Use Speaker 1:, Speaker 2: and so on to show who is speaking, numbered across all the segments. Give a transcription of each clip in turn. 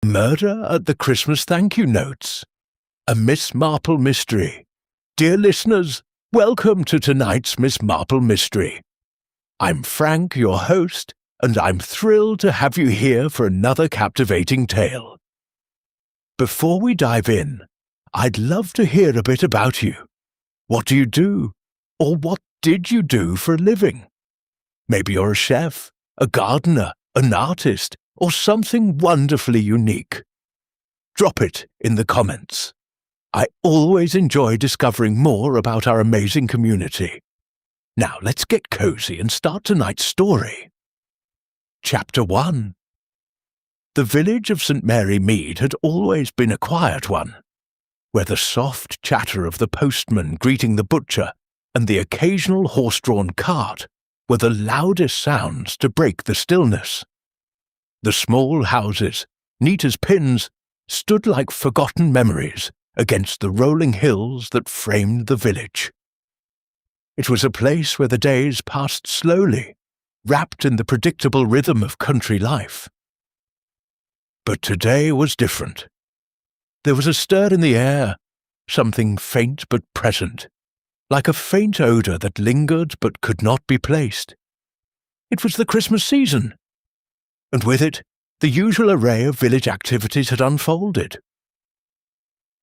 Speaker 1: Murder at the Christmas thank you notes. A Miss Marple mystery. Dear listeners, welcome to tonight's Miss Marple mystery. I'm Frank, your host, and I'm thrilled to have you here for another captivating tale. Before we dive in, I'd love to hear a bit about you. What do you do? Or what did you do for a living? Maybe you're a chef, a gardener, an artist, or something wonderfully unique. Drop it in the comments. I always enjoy discovering more about our amazing community. Now let's get cozy and start tonight's story. Chapter 1. The village of St. Mary Meade had always been a quiet one, where the soft chatter of the postman greeting the butcher and the occasional horse-drawn cart were the loudest sounds to break the stillness. The small houses, neat as pins, stood like forgotten memories against the rolling hills that framed the village. It was a place where the days passed slowly, wrapped in the predictable rhythm of country life. But today was different. There was a stir in the air, something faint but present, like a faint odour that lingered but could not be placed. It was the Christmas season, and with it, the usual array of village activities had unfolded.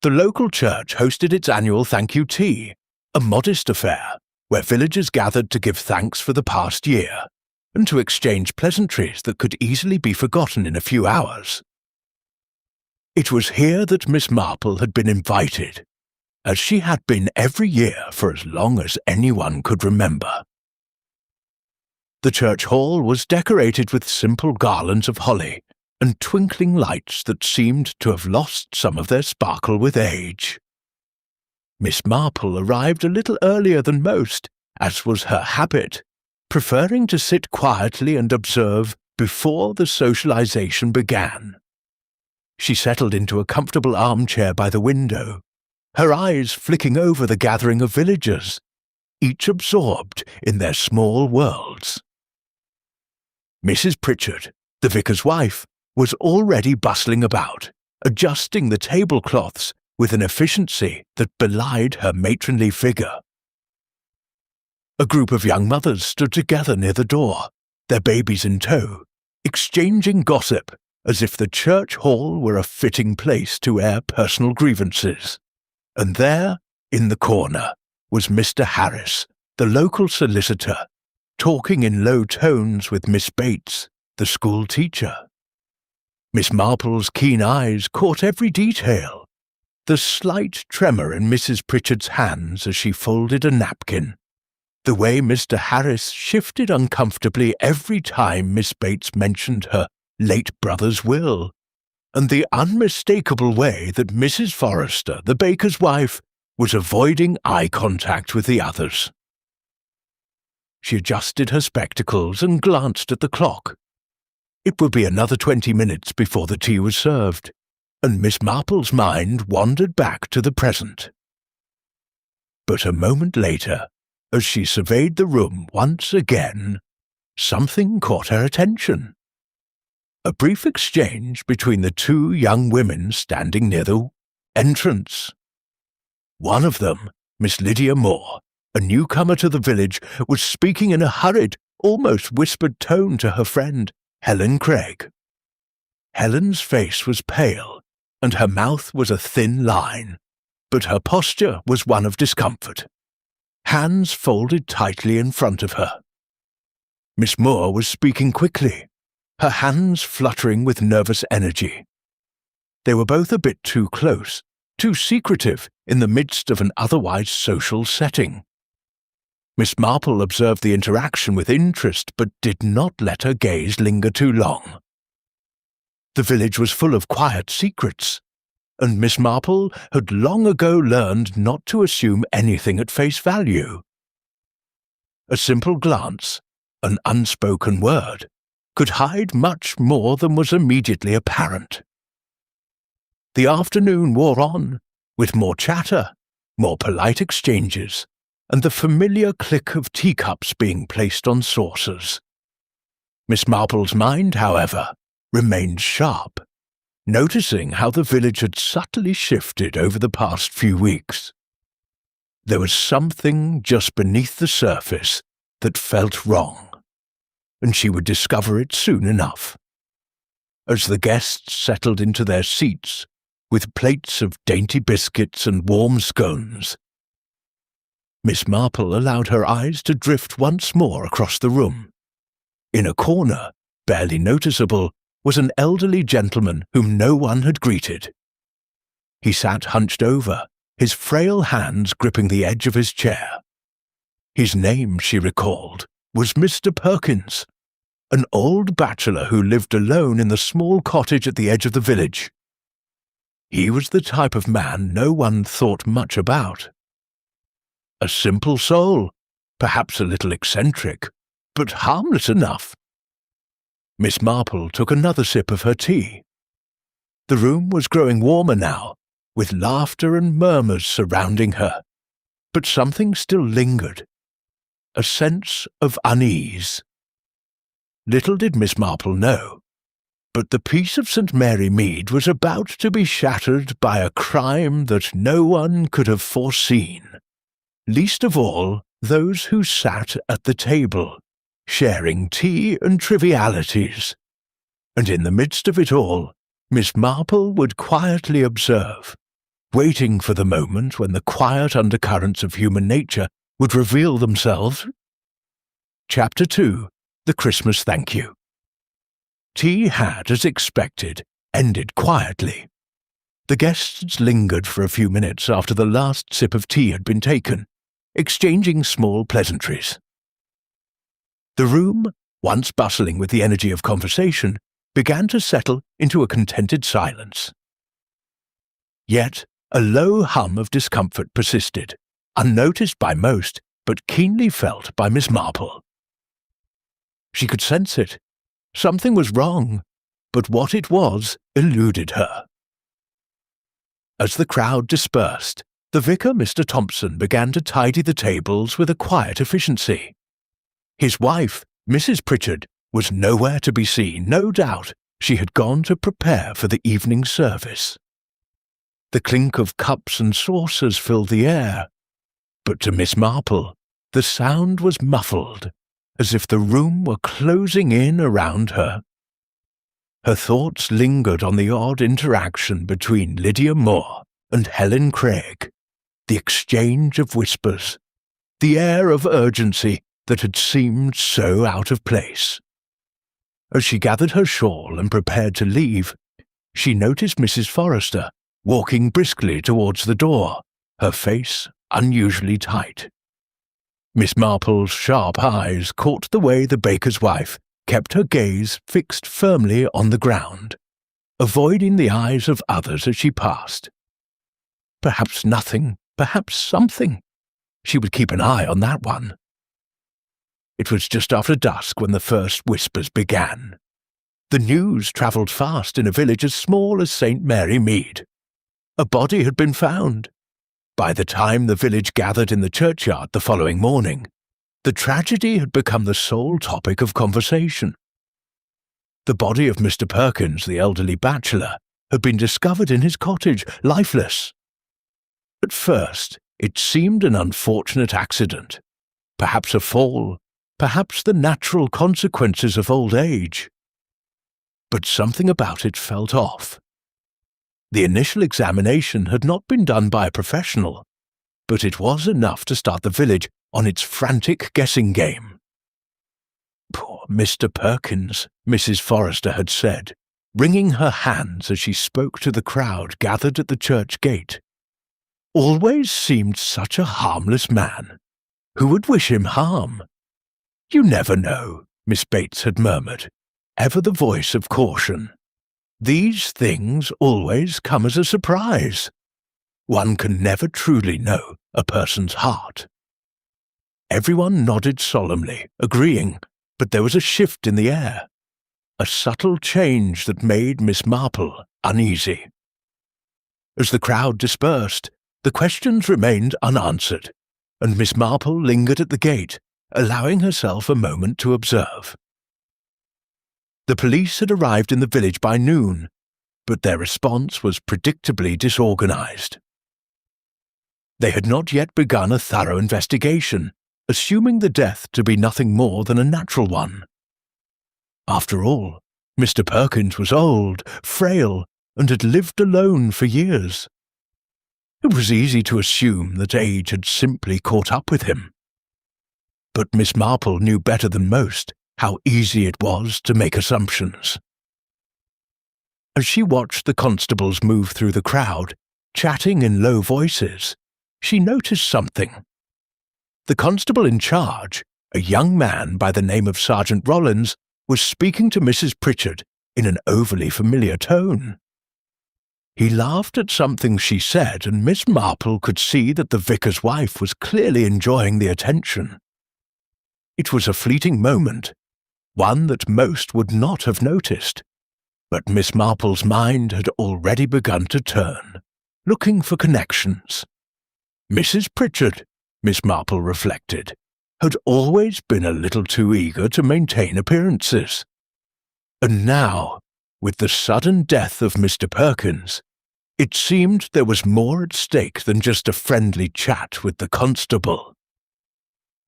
Speaker 1: The local church hosted its annual thank you tea, a modest affair where villagers gathered to give thanks for the past year and to exchange pleasantries that could easily be forgotten in a few hours. It was here that Miss Marple had been invited, as she had been every year for as long as anyone could remember. The church hall was decorated with simple garlands of holly and twinkling lights that seemed to have lost some of their sparkle with age. Miss Marple arrived a little earlier than most, as was her habit, preferring to sit quietly and observe before the socialization began. She settled into a comfortable armchair by the window, her eyes flicking over the gathering of villagers, each absorbed in their small worlds. Mrs. Pritchard, the vicar's wife, was already bustling about, adjusting the tablecloths with an efficiency that belied her matronly figure. A group of young mothers stood together near the door, their babies in tow, exchanging gossip as if the church hall were a fitting place to air personal grievances. And there, in the corner, was Mr. Harris, the local solicitor, talking in low tones with Miss Bates, the school teacher. Miss Marple's keen eyes caught every detail, the slight tremor in Mrs. Pritchard's hands as she folded a napkin, the way Mr. Harris shifted uncomfortably every time Miss Bates mentioned her late brother's will, and the unmistakable way that Mrs. Forrester, the baker's wife, was avoiding eye contact with the others. She adjusted her spectacles and glanced at the clock. It would be another 20 minutes before the tea was served, and Miss Marple's mind wandered back to the present. But a moment later, as she surveyed the room once again, something caught her attention. A brief exchange between the two young women standing near the entrance. One of them, Miss Lydia Moore, a newcomer to the village, was speaking in a hurried, almost whispered tone to her friend, Helen Craig. Helen's face was pale, and her mouth was a thin line, but her posture was one of discomfort, hands folded tightly in front of her. Miss Moore was speaking quickly, her hands fluttering with nervous energy. They were both a bit too close, too secretive in the midst of an otherwise social setting. Miss Marple observed the interaction with interest, but did not let her gaze linger too long. The village was full of quiet secrets, and Miss Marple had long ago learned not to assume anything at face value. A simple glance, an unspoken word, could hide much more than was immediately apparent. The afternoon wore on, with more chatter, more polite exchanges, and the familiar click of teacups being placed on saucers. Miss Marple's mind, however, remained sharp, noticing how the village had subtly shifted over the past few weeks. There was something just beneath the surface that felt wrong, and she would discover it soon enough. As the guests settled into their seats, with plates of dainty biscuits and warm scones, Miss Marple allowed her eyes to drift once more across the room. In a corner, barely noticeable, was an elderly gentleman whom no one had greeted. He sat hunched over, his frail hands gripping the edge of his chair. His name, she recalled, was Mr. Perkins, an old bachelor who lived alone in the small cottage at the edge of the village. He was the type of man no one thought much about. A simple soul, perhaps a little eccentric, but harmless enough. Miss Marple took another sip of her tea. The room was growing warmer now, with laughter and murmurs surrounding her, but something still lingered, a sense of unease. Little did Miss Marple know, but the peace of St. Mary Meade was about to be shattered by a crime that no one could have foreseen, least of all those who sat at the table, sharing tea and trivialities. And in the midst of it all, Miss Marple would quietly observe, waiting for the moment when the quiet undercurrents of human nature would reveal themselves. Chapter 2. The Christmas Thank You. Tea had, as expected, ended quietly. The guests lingered for a few minutes after the last sip of tea had been taken, exchanging small pleasantries. The room, once bustling with the energy of conversation, began to settle into a contented silence. Yet a low hum of discomfort persisted, unnoticed by most, but keenly felt by Miss Marple. She could sense it. Something was wrong, but what it was eluded her. As the crowd dispersed, the vicar, Mr. Thompson, began to tidy the tables with a quiet efficiency. His wife, Mrs. Pritchard, was nowhere to be seen. No doubt she had gone to prepare for the evening service. The clink of cups and saucers filled the air, but to Miss Marple the sound was muffled, as if the room were closing in around her. Her thoughts lingered on the odd interaction between Lydia Moore and Helen Craig, the exchange of whispers, the air of urgency that had seemed so out of place. As she gathered her shawl and prepared to leave, she noticed Mrs. Forrester walking briskly towards the door, her face unusually tight. Miss Marple's sharp eyes caught the way the baker's wife kept her gaze fixed firmly on the ground, avoiding the eyes of others as she passed. Perhaps nothing, perhaps something. She would keep an eye on that one. It was just after dusk when the first whispers began. The news travelled fast in a village as small as St. Mary Meade. A body had been found. By the time the village gathered in the churchyard the following morning, the tragedy had become the sole topic of conversation. The body of Mr. Perkins, the elderly bachelor, had been discovered in his cottage, lifeless. At first, it seemed an unfortunate accident, perhaps a fall, perhaps the natural consequences of old age. But something about it felt off. The initial examination had not been done by a professional, but it was enough to start the village on its frantic guessing game. Poor Mr. Perkins, Mrs. Forrester had said, wringing her hands as she spoke to the crowd gathered at the church gate. Always seemed such a harmless man. Who would wish him harm? You never know, Miss Bates had murmured, ever the voice of caution. These things always come as a surprise. One can never truly know a person's heart. Everyone nodded solemnly, agreeing, but there was a shift in the air, a subtle change that made Miss Marple uneasy. As the crowd dispersed, the questions remained unanswered, and Miss Marple lingered at the gate, allowing herself a moment to observe. The police had arrived in the village by noon, but their response was predictably disorganized. They had not yet begun a thorough investigation, assuming the death to be nothing more than a natural one. After all, Mr. Perkins was old, frail, and had lived alone for years. It was easy to assume that age had simply caught up with him. But Miss Marple knew better than most how easy it was to make assumptions. As she watched the constables move through the crowd, chatting in low voices, she noticed something. The constable in charge, a young man by the name of Sergeant Rollins, was speaking to Mrs. Pritchard in an overly familiar tone. He laughed at something she said, and Miss Marple could see that the vicar's wife was clearly enjoying the attention. It was a fleeting moment, one that most would not have noticed, but Miss Marple's mind had already begun to turn, looking for connections. Mrs. Pritchard, Miss Marple reflected, had always been a little too eager to maintain appearances. And now, with the sudden death of Mr. Perkins, it seemed there was more at stake than just a friendly chat with the constable.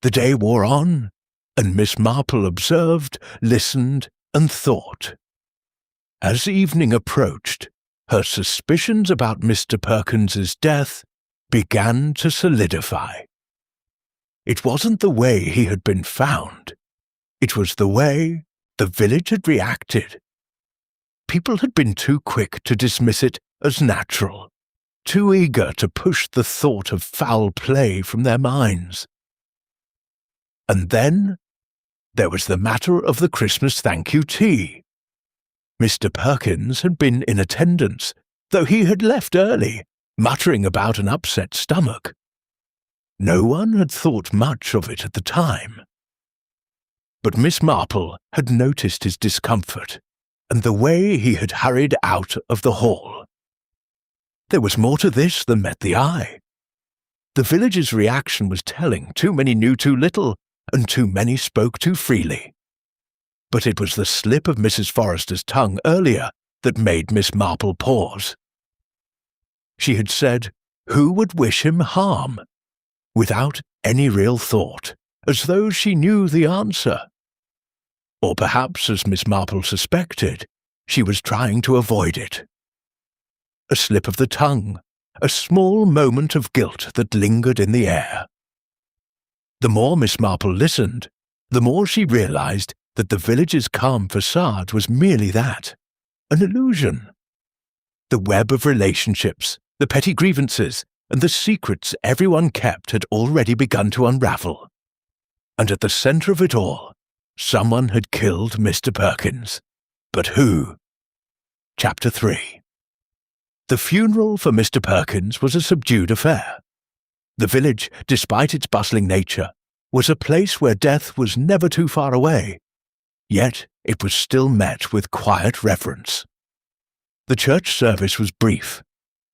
Speaker 1: The day wore on, and Miss Marple observed, listened, and thought. As evening approached, her suspicions about Mr. Perkins's death began to solidify. It wasn't the way he had been found. It was the way the village had reacted. People had been too quick to dismiss it as natural, too eager to push the thought of foul play from their minds. And then there was the matter of the Christmas thank-you tea. Mr. Perkins had been in attendance, though he had left early, muttering about an upset stomach. No one had thought much of it at the time. But Miss Marple had noticed his discomfort, and the way he had hurried out of the hall. There was more to this than met the eye. The village's reaction was telling. Too many knew too little, and too many spoke too freely. But it was the slip of Mrs. Forrester's tongue earlier that made Miss Marple pause. She had said, "Who would wish him harm?" without any real thought, as though she knew the answer. Or perhaps, as Miss Marple suspected, she was trying to avoid it. A slip of the tongue, a small moment of guilt that lingered in the air. The more Miss Marple listened, the more she realized that the village's calm facade was merely that, an illusion. The web of relationships, the petty grievances, and the secrets everyone kept had already begun to unravel. And at the center of it all, someone had killed Mr. Perkins. But who? Chapter 3. The funeral for Mr. Perkins was a subdued affair. The village, despite its bustling nature, was a place where death was never too far away, yet it was still met with quiet reverence. The church service was brief,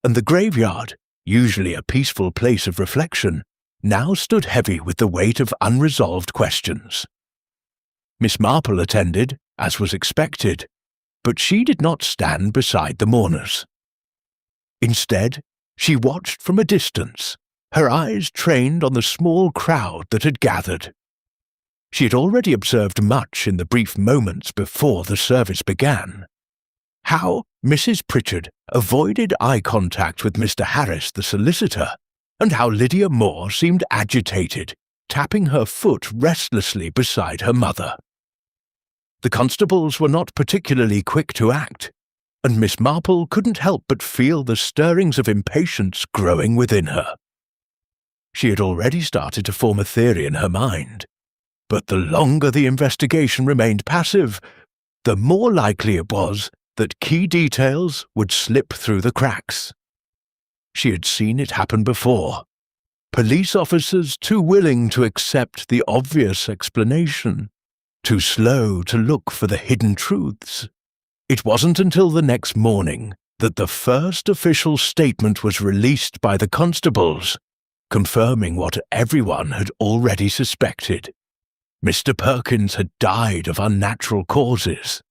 Speaker 1: and the graveyard, usually a peaceful place of reflection, now stood heavy with the weight of unresolved questions. Miss Marple attended, as was expected, but she did not stand beside the mourners. Instead, she watched from a distance, her eyes trained on the small crowd that had gathered. She had already observed much in the brief moments before the service began. How Mrs. Pritchard avoided eye contact with Mr. Harris, the solicitor, and how Lydia Moore seemed agitated, tapping her foot restlessly beside her mother. The constables were not particularly quick to act, and Miss Marple couldn't help but feel the stirrings of impatience growing within her. She had already started to form a theory in her mind, but the longer the investigation remained passive, the more likely it was that key details would slip through the cracks. She had seen it happen before. Police officers too willing to accept the obvious explanation, too slow to look for the hidden truths. It wasn't until the next morning that the first official statement was released by the constables, confirming what everyone had already suspected. Mr. Perkins had died of unnatural causes.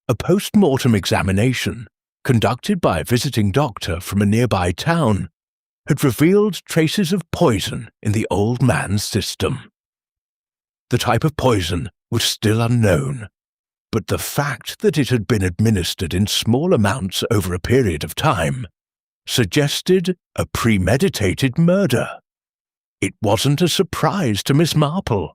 Speaker 1: A post-mortem examination conducted by a visiting doctor from a nearby town, had revealed traces of poison in the old man's system. The type of poison was still unknown, but the fact that it had been administered in small amounts over a period of time suggested a premeditated murder. It wasn't a surprise to Miss Marple.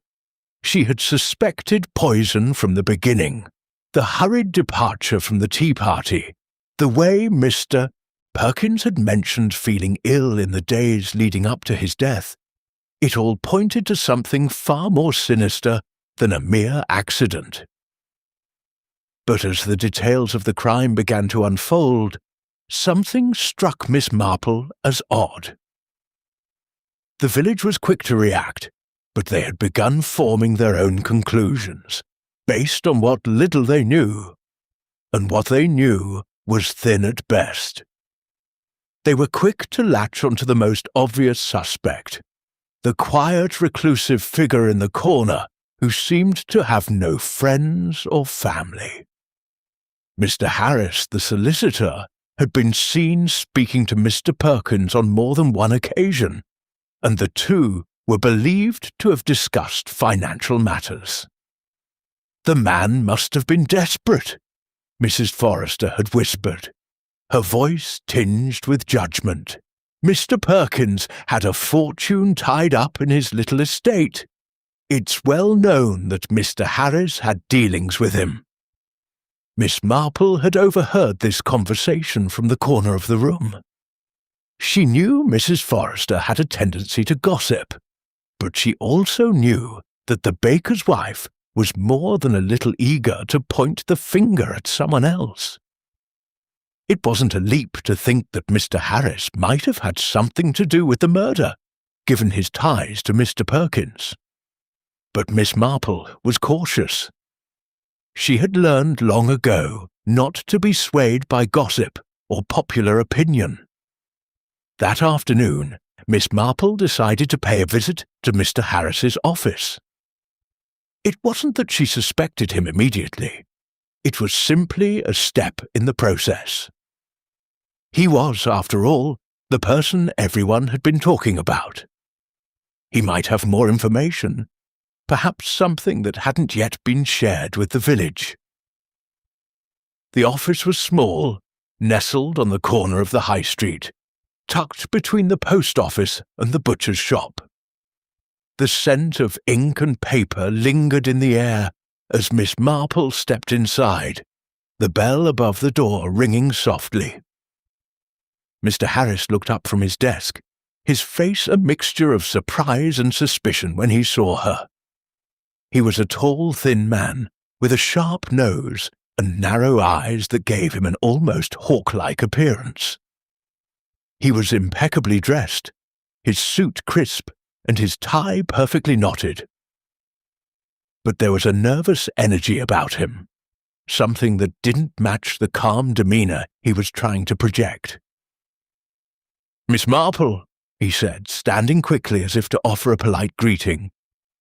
Speaker 1: She had suspected poison from the beginning. The hurried departure from the tea party, the way Mr. Perkins had mentioned feeling ill in the days leading up to his death, it all pointed to something far more sinister than a mere accident. But as the details of the crime began to unfold, something struck Miss Marple as odd. The village was quick to react, but they had begun forming their own conclusions, based on what little they knew, and what they knew was thin at best. They were quick to latch onto the most obvious suspect, the quiet, reclusive figure in the corner who seemed to have no friends or family. Mr. Harris, the solicitor, had been seen speaking to Mr. Perkins on more than one occasion, and the two were believed to have discussed financial matters. The man must have been desperate, Mrs. Forrester had whispered, her voice tinged with judgment. Mr. Perkins had a fortune tied up in his little estate. It's well known that Mr. Harris had dealings with him. Miss Marple had overheard this conversation from the corner of the room. She knew Mrs. Forrester had a tendency to gossip, but she also knew that the baker's wife was more than a little eager to point the finger at someone else. It wasn't a leap to think that Mr. Harris might have had something to do with the murder, given his ties to Mr. Perkins. But Miss Marple was cautious. She had learned long ago not to be swayed by gossip or popular opinion. That afternoon, Miss Marple decided to pay a visit to Mr. Harris's office. It wasn't that she suspected him immediately. It was simply a step in the process. He was, after all, the person everyone had been talking about. He might have more information, perhaps something that hadn't yet been shared with the village. The office was small, nestled on the corner of the high street, tucked between the post office and the butcher's shop. The scent of ink and paper lingered in the air as Miss Marple stepped inside, the bell above the door ringing softly. Mr. Harris looked up from his desk, his face a mixture of surprise and suspicion when he saw her. He was a tall, thin man, with a sharp nose and narrow eyes that gave him an almost hawk-like appearance. He was impeccably dressed, his suit crisp and his tie perfectly knotted. But there was a nervous energy about him, something that didn't match the calm demeanour he was trying to project. "Miss Marple," he said, standing quickly as if to offer a polite greeting,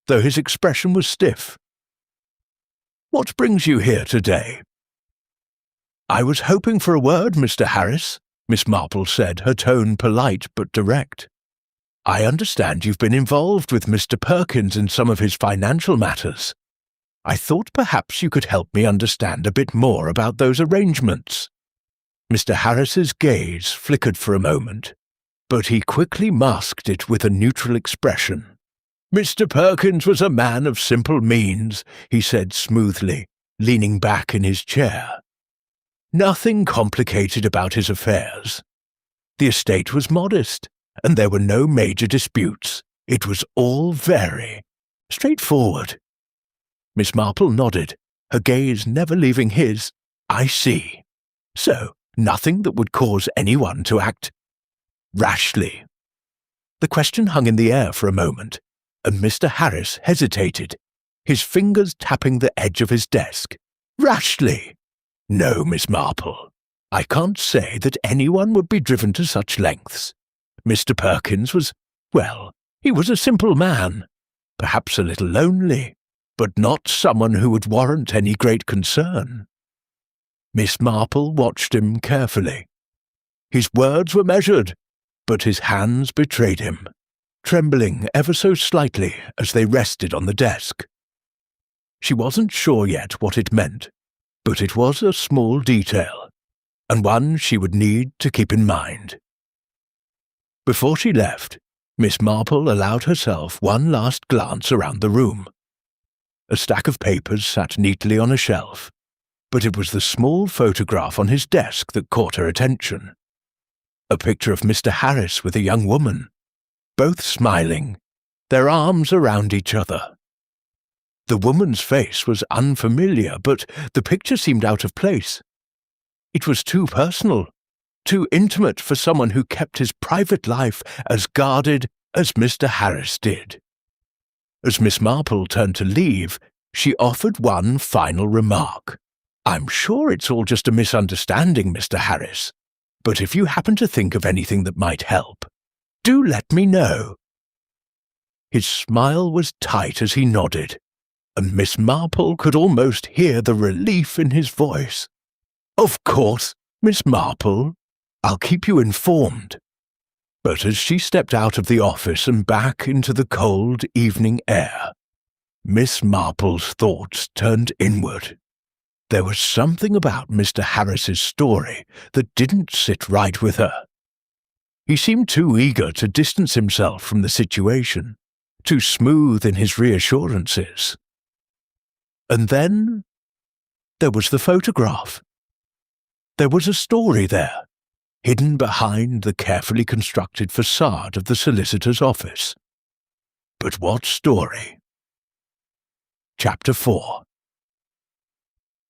Speaker 1: though his expression was stiff. "What brings you here today?" "I was hoping for a word, Mr. Harris," Miss Marple said, her tone polite but direct. "I understand you've been involved with Mr. Perkins in some of his financial matters. I thought perhaps you could help me understand a bit more about those arrangements." Mr. Harris's gaze flickered for a moment, but he quickly masked it with a neutral expression. "Mr. Perkins was a man of simple means," he said smoothly, leaning back in his chair. "Nothing complicated about his affairs. The estate was modest, and there were no major disputes. It was all very straightforward." Miss Marple nodded, her gaze never leaving his. "I see. So, nothing that would cause anyone to act rashly." The question hung in the air for a moment, and Mr. Harris hesitated, his fingers tapping the edge of his desk. "Rashly? No, Miss Marple. I can't say that anyone would be driven to such lengths. Mr. Perkins was, well, he was a simple man, perhaps a little lonely, but not someone who would warrant any great concern." Miss Marple watched him carefully. His words were measured, but his hands betrayed him, trembling ever so slightly as they rested on the desk. She wasn't sure yet what it meant, but it was a small detail, and one she would need to keep in mind. Before she left, Miss Marple allowed herself one last glance around the room. A stack of papers sat neatly on a shelf, but it was the small photograph on his desk that caught her attention. A picture of Mr. Harris with a young woman, both smiling, their arms around each other. The woman's face was unfamiliar, but the picture seemed out of place. It was too personal, too intimate for someone who kept his private life as guarded as Mr. Harris did. As Miss Marple turned to leave, she offered one final remark. "I'm sure it's all just a misunderstanding, Mr. Harris, but if you happen to think of anything that might help, do let me know." His smile was tight as he nodded, and Miss Marple could almost hear the relief in his voice. "Of course, Miss Marple. I'll keep you informed." But as she stepped out of the office and back into the cold evening air, Miss Marple's thoughts turned inward. There was something about Mr. Harris's story that didn't sit right with her. He seemed too eager to distance himself from the situation, too smooth in his reassurances. And then there was the photograph. There was a story there, hidden behind the carefully constructed facade of the solicitor's office. But what story? Chapter 4.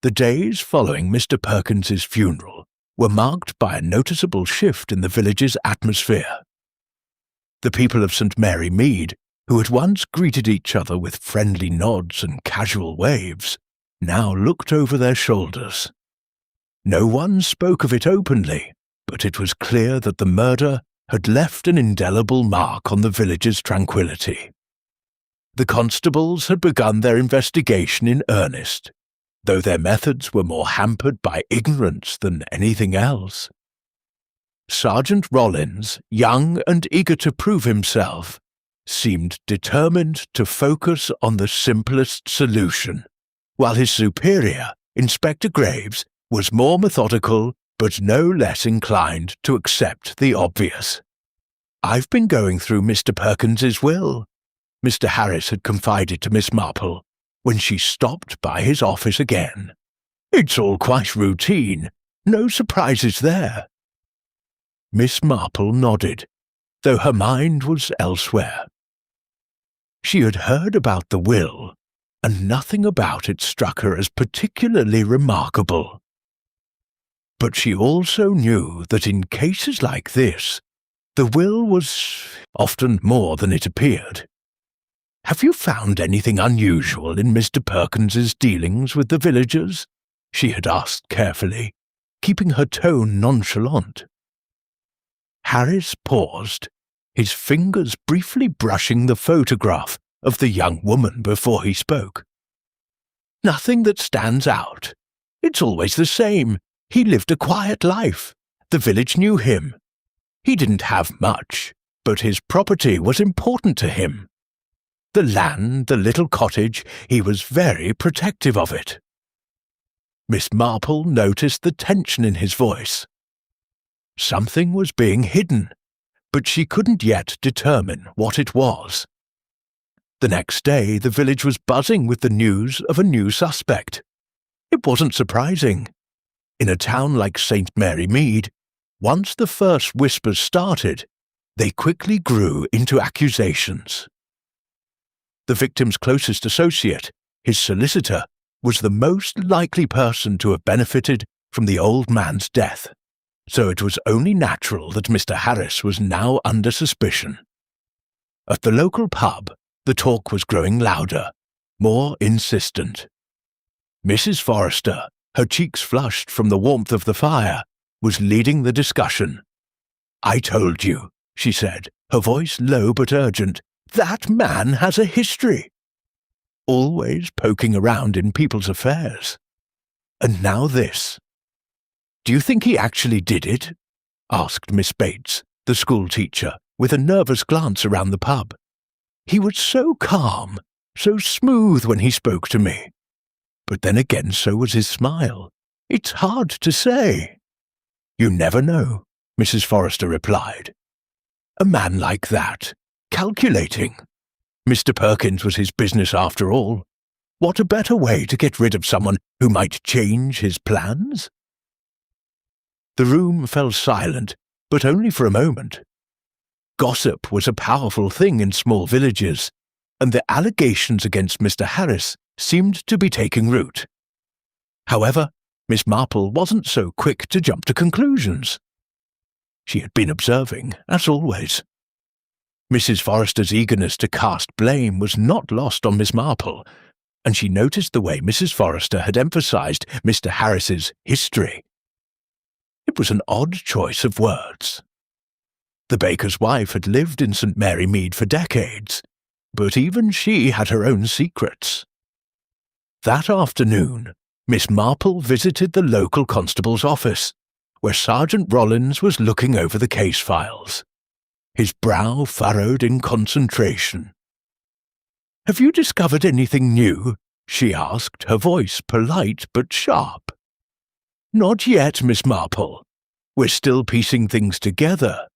Speaker 1: The days following Mr. Perkins's funeral were marked by a noticeable shift in the village's atmosphere. The people of St. Mary Meade, who had once greeted each other with friendly nods and casual waves, now looked over their shoulders. No one spoke of it openly, but it was clear that the murder had left an indelible mark on the village's tranquility. The constables had begun their investigation in earnest, though their methods were more hampered by ignorance than anything else. Sergeant Rollins, young and eager to prove himself, seemed determined to focus on the simplest solution, while his superior, Inspector Graves, was more methodical but no less inclined to accept the obvious. "I've been going through Mr. Perkins's will," Mr. Harris had confided to Miss Marple when she stopped by his office again. "It's all quite routine, no surprises there." Miss Marple nodded, though her mind was elsewhere. She had heard about the will, and nothing about it struck her as particularly remarkable. But she also knew that in cases like this, the will was often more than it appeared. "Have you found anything unusual in Mr. Perkins's dealings with the villagers?" she had asked carefully, keeping her tone nonchalant. Harris paused, his fingers briefly brushing the photograph of the young woman before he spoke. "Nothing that stands out. It's always the same. He lived a quiet life. The village knew him. He didn't have much, but his property was important to him. The land, the little cottage, he was very protective of it." Miss Marple noticed the tension in his voice. Something was being hidden, but she couldn't yet determine what it was. The next day, the village was buzzing with the news of a new suspect. It wasn't surprising. In a town like St. Mary Meade, once the first whispers started, they quickly grew into accusations. The victim's closest associate, his solicitor, was the most likely person to have benefited from the old man's death, so it was only natural that Mr. Harris was now under suspicion. At the local pub, the talk was growing louder, more insistent. Mrs. Forrester, her cheeks flushed from the warmth of the fire, was leading the discussion. "I told you," she said, her voice low but urgent, "that man has a history. Always poking around in people's affairs. And now this. "Do you think he actually did it?" asked Miss Bates, the school teacher, with a nervous glance around the pub. "He was so calm, so smooth when he spoke to me. But then again, so was his smile. It's hard to say." "You never know," Mrs. Forrester replied. "A man like that, calculating. Mr. Perkins was his business after all. What a better way to get rid of someone who might change his plans?" The room fell silent, but only for a moment. Gossip was a powerful thing in small villages, and the allegations against Mr. Harris seemed to be taking root. However, Miss Marple wasn't so quick to jump to conclusions. She had been observing, as always. Mrs. Forrester's eagerness to cast blame was not lost on Miss Marple, and she noticed the way Mrs. Forrester had emphasized Mr. Harris's history. It was an odd choice of words. The baker's wife had lived in St. Mary Meade for decades, but even she had her own secrets. That afternoon, Miss Marple visited the local constable's office, where Sergeant Rollins was looking over the case files, his brow furrowed in concentration. "Have you discovered anything new?" she asked, her voice polite but sharp. "Not yet, Miss Marple. We're still piecing things together."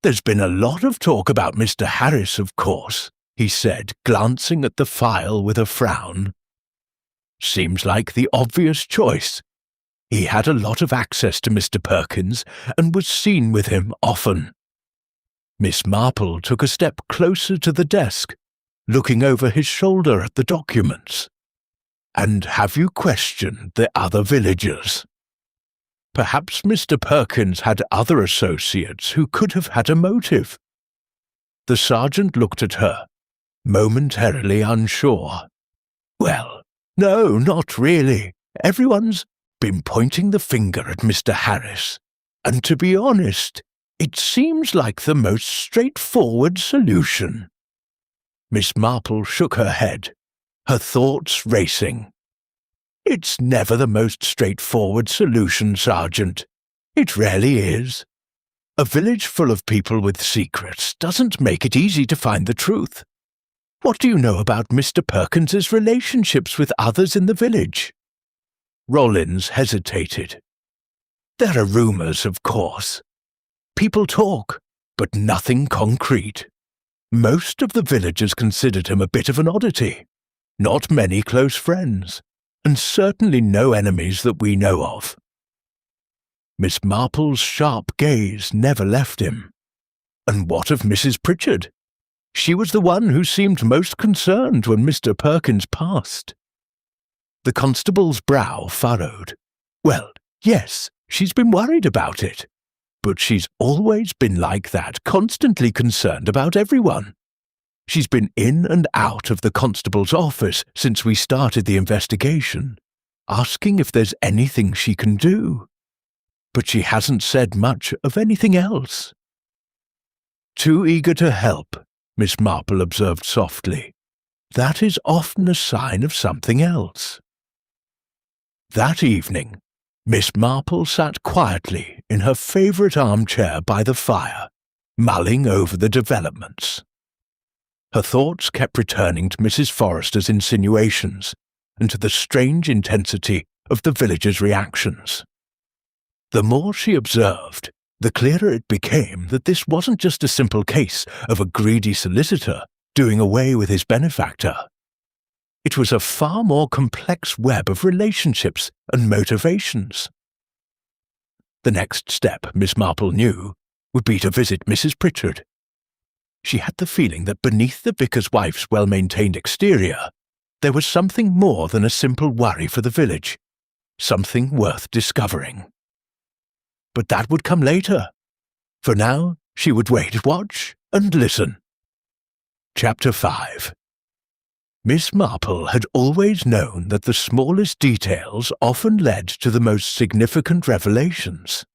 Speaker 1: "There's been a lot of talk about Mr. Harris, of course," he said, glancing at the file with a frown. "Seems like the obvious choice. He had a lot of access to Mr. Perkins and was seen with him often." Miss Marple took a step closer to the desk, looking over his shoulder at the documents. "And have you questioned the other villagers? Perhaps Mr. Perkins had other associates who could have had a motive." The sergeant looked at her, momentarily unsure. "Well, no, not really. Everyone's been pointing the finger at Mr. Harris, and to be honest, it seems like the most straightforward solution." Miss Marple shook her head, her thoughts racing. "It's never the most straightforward solution, Sergeant. It rarely is. A village full of people with secrets doesn't make it easy to find the truth. What do you know about Mr. Perkins's relationships with others in the village?" Rollins hesitated. "There are rumours, of course. People talk, but nothing concrete. Most of the villagers considered him a bit of an oddity. Not many close friends, and certainly no enemies that we know of." Miss Marple's sharp gaze never left him. And what of Mrs. Pritchard? She was the one who seemed most concerned when Mr. Perkins passed. The constable's brow furrowed. "Well, yes, she's been worried about it. But she's always been like that, constantly concerned about everyone. She's been in and out of the constable's office since we started the investigation, asking if there's anything she can do. But she hasn't said much of anything else." "Too eager to help," Miss Marple observed softly. "That is often a sign of something else." That evening, Miss Marple sat quietly in her favourite armchair by the fire, mulling over the developments. Her thoughts kept returning to Mrs. Forrester's insinuations and to the strange intensity of the villagers' reactions. The more she observed, the clearer it became that this wasn't just a simple case of a greedy solicitor doing away with his benefactor. It was a far more complex web of relationships and motivations. The next step, Miss Marple knew, would be to visit Mrs. Pritchard. She had the feeling that beneath the vicar's wife's well-maintained exterior, there was something more than a simple worry for the village, something worth discovering. But that would come later. For now, she would wait, watch, and listen. Chapter 5. Miss Marple had always known that the smallest details often led to the most significant revelations.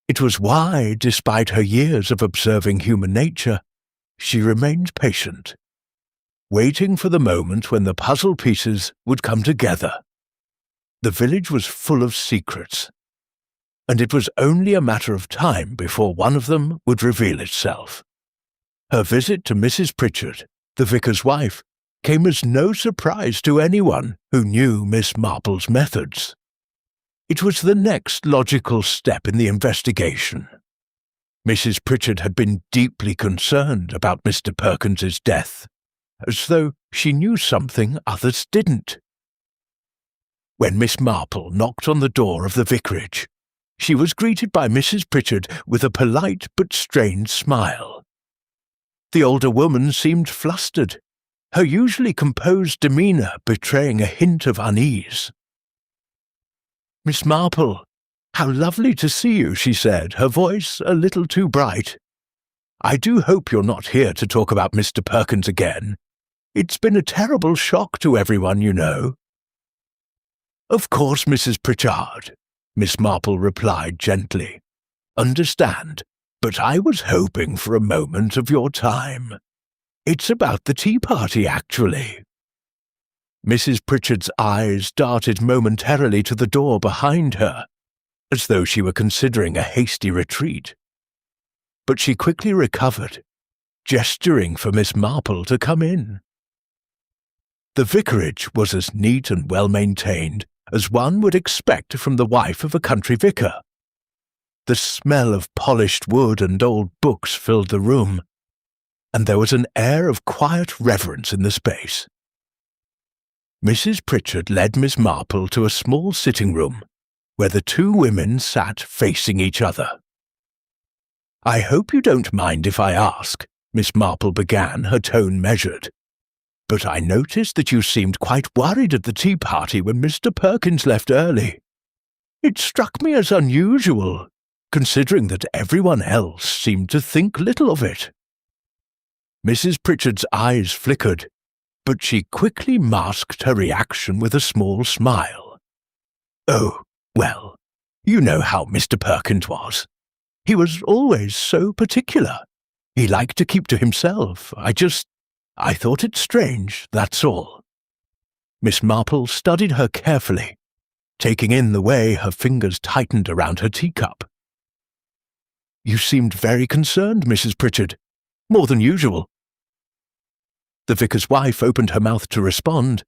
Speaker 1: It was why, despite her years of observing human nature, she remained patient, waiting for the moment when the puzzle pieces would come together. The village was full of secrets, and it was only a matter of time before one of them would reveal itself. Her visit to Mrs. Pritchard, the vicar's wife, came as no surprise to anyone who knew Miss Marple's methods. It was the next logical step in the investigation. Mrs. Pritchard had been deeply concerned about Mr. Perkins's death, as though she knew something others didn't. When Miss Marple knocked on the door of the vicarage, she was greeted by Mrs. Pritchard with a polite but strained smile. The older woman seemed flustered, her usually composed demeanour betraying a hint of unease. "Miss Marple, how lovely to see you," she said, her voice a little too bright. "I do hope you're not here to talk about Mr. Perkins again. It's been a terrible shock to everyone, you know." "Of course, Mrs. Pritchard," Miss Marple replied gently. "Understand, but I was hoping for a moment of your time. It's about the tea party, actually." Mrs. Pritchard's eyes darted momentarily to the door behind her, as though she were considering a hasty retreat. But she quickly recovered, gesturing for Miss Marple to come in. The vicarage was as neat and well-maintained as one would expect from the wife of a country vicar. The smell of polished wood and old books filled the room, and there was an air of quiet reverence in the space. Mrs. Pritchard led Miss Marple to a small sitting room, where the two women sat facing each other. "I hope you don't mind if I ask," Miss Marple began, her tone measured, "but I noticed that you seemed quite worried at the tea party when Mr. Perkins left early. It struck me as unusual, considering that everyone else seemed to think little of it." Mrs. Pritchard's eyes flickered, but she quickly masked her reaction with a small smile. "Oh, well, you know how Mr. Perkins was. He was always so particular. He liked to keep to himself. I thought it strange, that's all." Miss Marple studied her carefully, taking in the way her fingers tightened around her teacup. "You seemed very concerned, Mrs. Pritchard, more than usual." The vicar's wife opened her mouth to respond,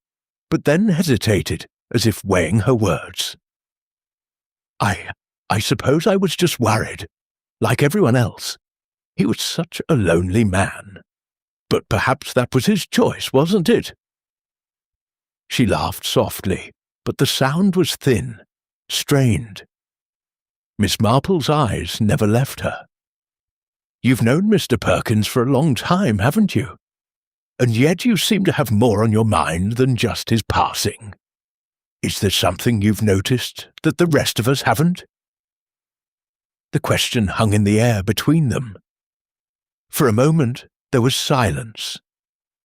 Speaker 1: but then hesitated, as if weighing her words. I suppose I was just worried, like everyone else. He was such a lonely man. But perhaps that was his choice, wasn't it?" She laughed softly, but the sound was thin, strained. Miss Marple's eyes never left her. "You've known Mr. Perkins for a long time, haven't you? And yet you seem to have more on your mind than just his passing. Is there something you've noticed that the rest of us haven't?" The question hung in the air between them. For a moment there was silence.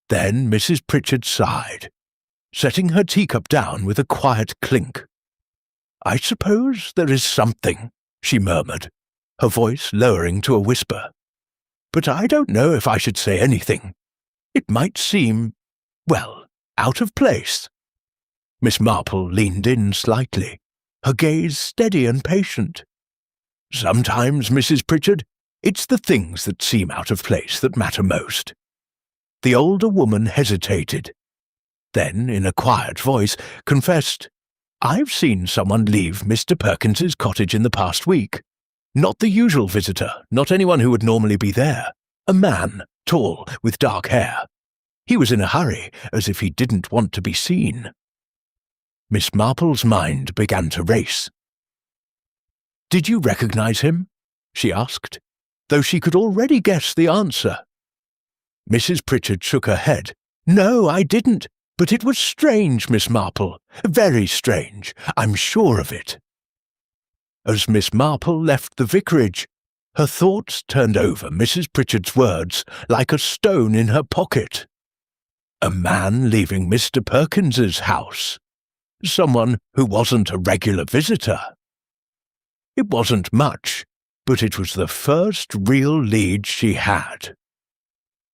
Speaker 1: Then Mrs. Pritchard sighed, setting her teacup down with a quiet clink. "I suppose there is something," she murmured, her voice lowering to a whisper. "But I don't know if I should say anything. It might seem, well, out of place." Miss Marple leaned in slightly, her gaze steady and patient. "Sometimes, Mrs. Pritchard, it's the things that seem out of place that matter most." The older woman hesitated, then, in a quiet voice, confessed, "I've seen someone leave Mr. Perkins's cottage in the past week. Not the usual visitor, not anyone who would normally be there. A man, tall, with dark hair. He was in a hurry, as if he didn't want to be seen." Miss Marple's mind began to race. "Did you recognize him?" she asked, though she could already guess the answer. Mrs. Pritchard shook her head. "No, I didn't, but it was strange, Miss Marple. Very strange. I'm sure of it." As Miss Marple left the vicarage, her thoughts turned over Mrs. Pritchard's words like a stone in her pocket. A man leaving Mr. Perkins's house. Someone who wasn't a regular visitor. It wasn't much, but it was the first real lead she had.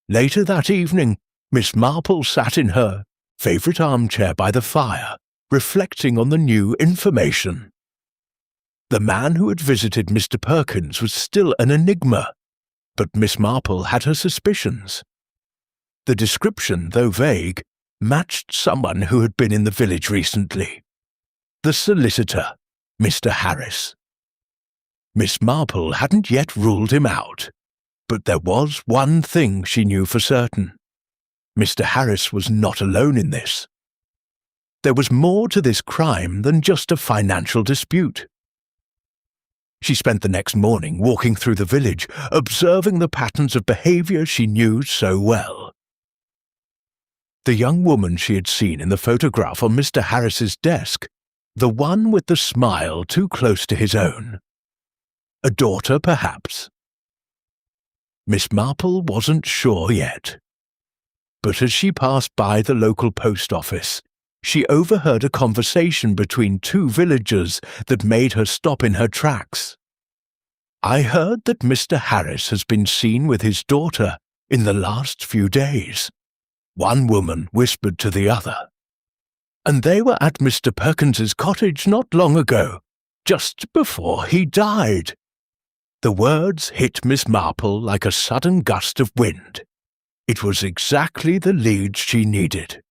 Speaker 1: Later that evening, Miss Marple sat in her favourite armchair by the fire, reflecting on the new information. The man who had visited Mr. Perkins was still an enigma, but Miss Marple had her suspicions. The description, though vague, matched someone who had been in the village recently. The solicitor, Mr. Harris. Miss Marple hadn't yet ruled him out, but there was one thing she knew for certain. Mr. Harris was not alone in this. There was more to this crime than just a financial dispute. She spent the next morning walking through the village, observing the patterns of behaviour she knew so well. The young woman she had seen in the photograph on Mr. Harris's desk, the one with the smile too close to his own. A daughter, perhaps. Miss Marple wasn't sure yet. But as she passed by the local post office, she overheard a conversation between two villagers that made her stop in her tracks. "I heard that Mr. Harris has been seen with his daughter in the last few days," one woman whispered to the other. "And they were at Mr. Perkins's cottage not long ago, just before he died." The words hit Miss Marple like a sudden gust of wind. It was exactly the lead she needed.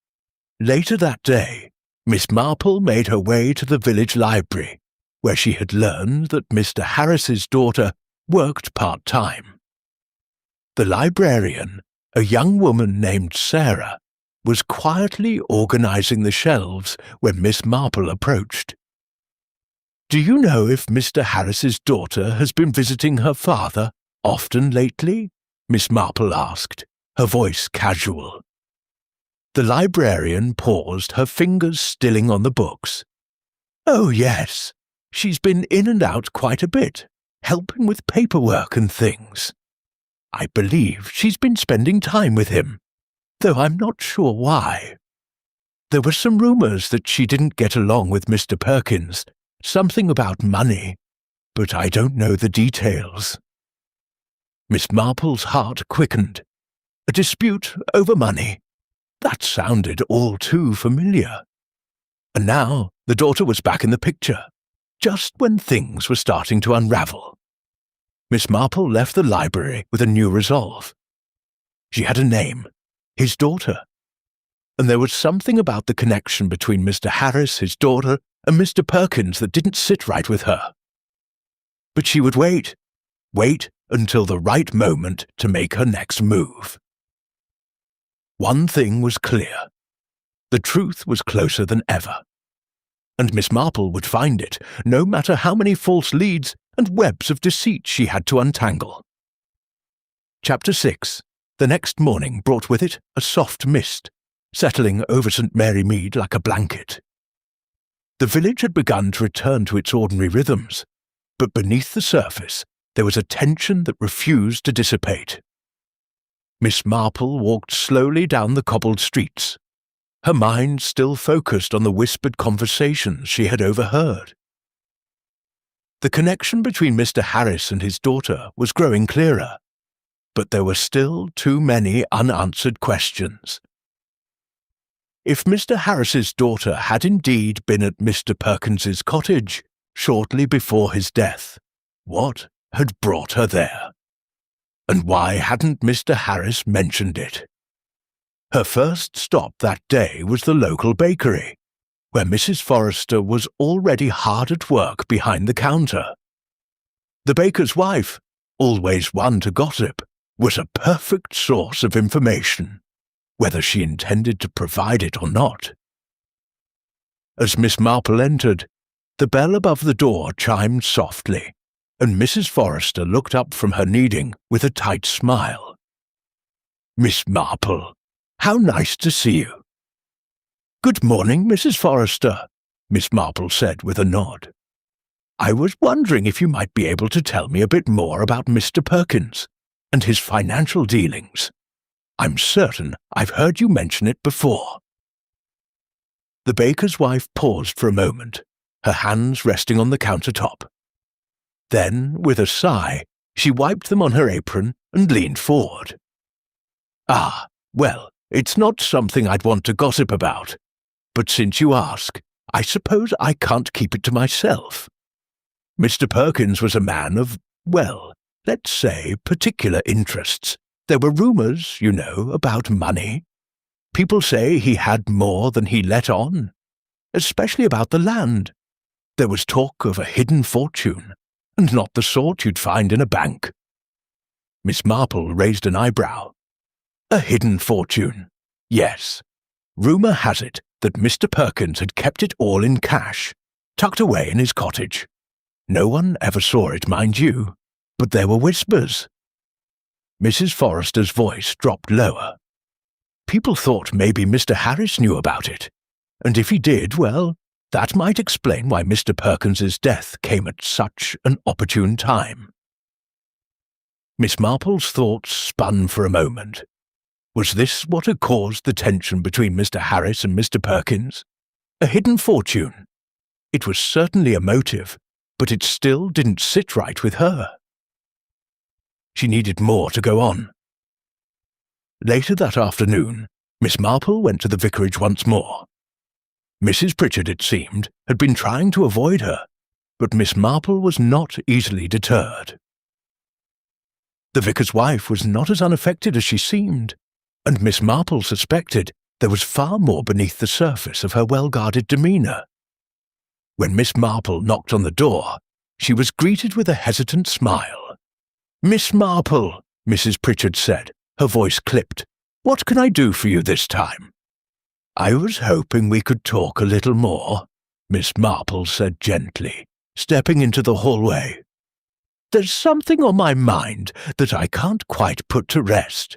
Speaker 1: Later that day, Miss Marple made her way to the village library, where she had learned that Mr. Harris's daughter worked part-time. The librarian, a young woman named Sarah, was quietly organising the shelves when Miss Marple approached. "Do you know if Mr. Harris's daughter has been visiting her father often lately?" Miss Marple asked, her voice casual. The librarian paused, her fingers stilling on the books. "Oh, yes. She's been in and out quite a bit, helping with paperwork and things. I believe she's been spending time with him, though I'm not sure why. There were some rumours that she didn't get along with Mr. Perkins, something about money, but I don't know the details." Miss Marple's heart quickened. A dispute over money. That sounded all too familiar. And now the daughter was back in the picture, just when things were starting to unravel. Miss Marple left the library with a new resolve. She had a name, his daughter. And there was something about the connection between Mr. Harris, his daughter, and Mr. Perkins that didn't sit right with her. But she would wait until the right moment to make her next move. One thing was clear. The truth was closer than ever. And Miss Marple would find it, no matter how many false leads and webs of deceit she had to untangle. Chapter 6. The next morning brought with it a soft mist, settling over St. Mary Meade like a blanket. The village had begun to return to its ordinary rhythms, but beneath the surface there was a tension that refused to dissipate. Miss Marple walked slowly down the cobbled streets, her mind still focused on the whispered conversations she had overheard. The connection between Mr. Harris and his daughter was growing clearer, but there were still too many unanswered questions. If Mr. Harris's daughter had indeed been at Mr. Perkins's cottage shortly before his death, what had brought her there? And why hadn't Mr. Harris mentioned it? Her first stop that day was the local bakery, where Mrs. Forrester was already hard at work behind the counter. The baker's wife, always one to gossip, was a perfect source of information, whether she intended to provide it or not. As Miss Marple entered, the bell above the door chimed softly, and Mrs. Forrester looked up from her kneading with a tight smile. "Miss Marple, how nice to see you." "Good morning, Mrs. Forrester," Miss Marple said with a nod. "I was wondering if you might be able to tell me a bit more about Mr. Perkins and his financial dealings. I'm certain I've heard you mention it before." The baker's wife paused for a moment, her hands resting on the countertop. Then, with a sigh, she wiped them on her apron and leaned forward. "Ah, well, it's not something I'd want to gossip about, but since you ask, I suppose I can't keep it to myself. Mr. Perkins was a man of, well, let's say, particular interests. There were rumours, you know, about money. People say he had more than he let on, especially about the land. There was talk of a hidden fortune, and not the sort you'd find in a bank. Miss Marple raised an eyebrow. A hidden fortune, yes. Rumour has it that Mr. Perkins had kept it all in cash, tucked away in his cottage. No one ever saw it, mind you, but there were whispers. Mrs. Forrester's voice dropped lower. People thought maybe Mr. Harris knew about it, and if he did, well, that might explain why Mr. Perkins's death came at such an opportune time. Miss Marple's thoughts spun for a moment. Was this what had caused the tension between Mr. Harris and Mr. Perkins? A hidden fortune. It was certainly a motive, but it still didn't sit right with her. She needed more to go on. Later that afternoon, Miss Marple went to the vicarage once more. Mrs. Pritchard, it seemed, had been trying to avoid her, but Miss Marple was not easily deterred. The vicar's wife was not as unaffected as she seemed, and Miss Marple suspected there was far more beneath the surface of her well-guarded demeanour. When Miss Marple knocked on the door, she was greeted with a hesitant smile. "Miss Marple," Mrs. Pritchard said, her voice clipped, "what can I do for you this time?" "I was hoping we could talk a little more," Miss Marple said gently, stepping into the hallway. "There's something on my mind that I can't quite put to rest.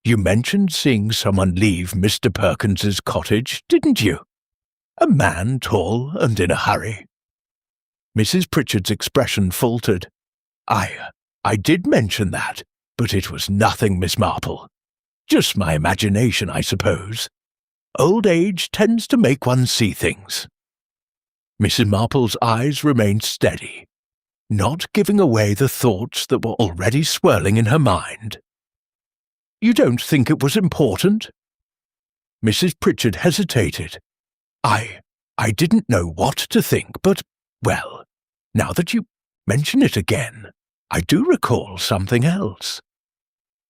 Speaker 1: You mentioned seeing someone leave Mr. Perkins's cottage, didn't you? A man tall and in a hurry." Mrs. Pritchard's expression faltered. I did mention that, but it was nothing, Miss Marple. Just my imagination, I suppose. Old age tends to make one see things." Mrs. Marple's eyes remained steady, not giving away the thoughts that were already swirling in her mind. "You don't think it was important?" Mrs. Pritchard hesitated. I didn't know what to think, but, well, now that you mention it again, I do recall something else.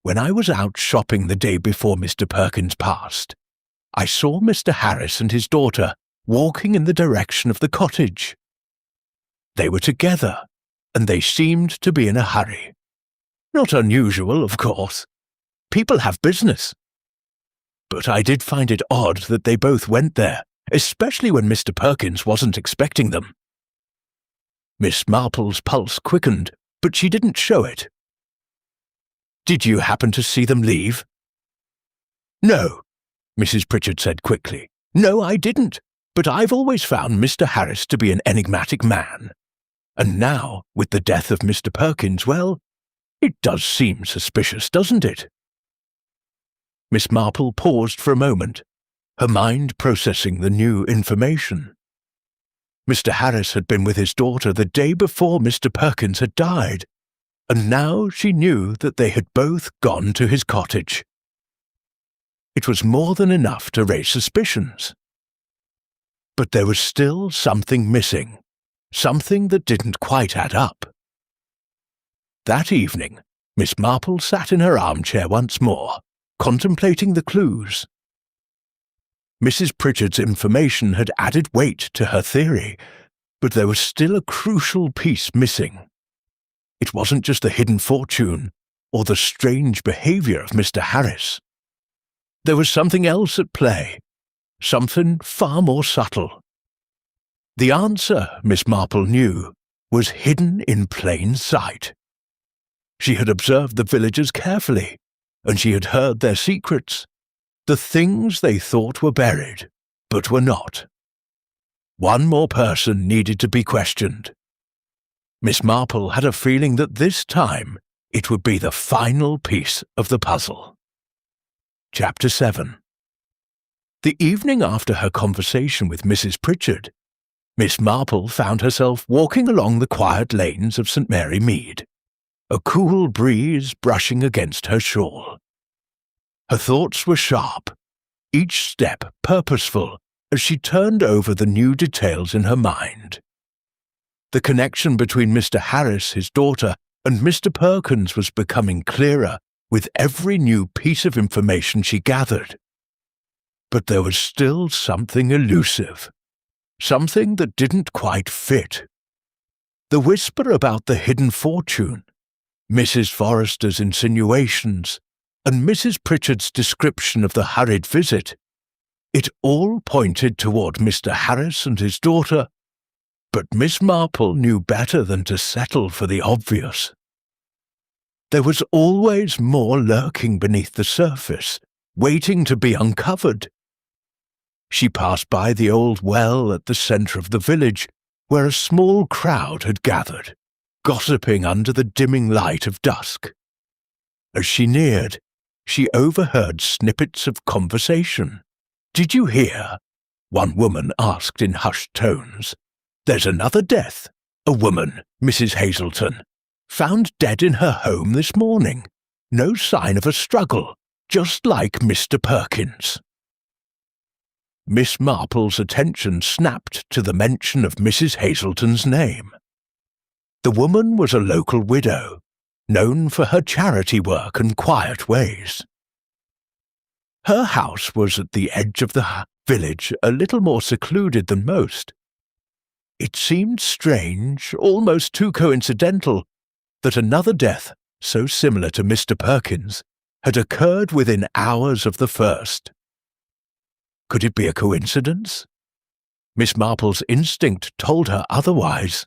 Speaker 1: When I was out shopping the day before Mr. Perkins passed, I saw Mr. Harris and his daughter walking in the direction of the cottage. They were together, and they seemed to be in a hurry. Not unusual, of course. People have business. But I did find it odd that they both went there, especially when Mr. Perkins wasn't expecting them. Miss Marple's pulse quickened, but she didn't show it. "Did you happen to see them leave?" "No," Mrs. Pritchard said quickly. "No, I didn't, but I've always found Mr. Harris to be an enigmatic man. And now, with the death of Mr. Perkins, well, it does seem suspicious, doesn't it?" Miss Marple paused for a moment, her mind processing the new information. Mr. Harris had been with his daughter the day before Mr. Perkins had died, and now she knew that they had both gone to his cottage. It was more than enough to raise suspicions. But there was still something missing, something that didn't quite add up. That evening, Miss Marple sat in her armchair once more, contemplating the clues. Mrs. Pritchard's information had added weight to her theory, but there was still a crucial piece missing. It wasn't just the hidden fortune or the strange behaviour of Mr. Harris. There was something else at play, something far more subtle. The answer, Miss Marple knew, was hidden in plain sight. She had observed the villagers carefully, and she had heard their secrets, the things they thought were buried, but were not. One more person needed to be questioned. Miss Marple had a feeling that this time it would be the final piece of the puzzle. Chapter 7. The evening after her conversation with Mrs. Pritchard, Miss Marple found herself walking along the quiet lanes of St. Mary Meade, a cool breeze brushing against her shawl. Her thoughts were sharp, each step purposeful as she turned over the new details in her mind. The connection between Mr. Harris, his daughter, and Mr. Perkins was becoming clearer with every new piece of information she gathered. But there was still something elusive, something that didn't quite fit. The whisper about the hidden fortune, Mrs. Forrester's insinuations, and Mrs. Pritchard's description of the hurried visit, it all pointed toward Mr. Harris and his daughter, but Miss Marple knew better than to settle for the obvious. There was always more lurking beneath the surface, waiting to be uncovered. She passed by the old well at the centre of the village, where a small crowd had gathered, gossiping under the dimming light of dusk. As she neared, she overheard snippets of conversation. "Did you hear?" one woman asked in hushed tones. "There's another death. A woman, Mrs. Hazelton, found dead in her home this morning. No sign of a struggle, just like Mr. Perkins." Miss Marple's attention snapped to the mention of Mrs. Hazelton's name. The woman was a local widow, known for her charity work and quiet ways. Her house was at the edge of the village, a little more secluded than most. It seemed strange, almost too coincidental, that another death, so similar to Mr. Perkins, had occurred within hours of the first. Could it be a coincidence? Miss Marple's instinct told her otherwise.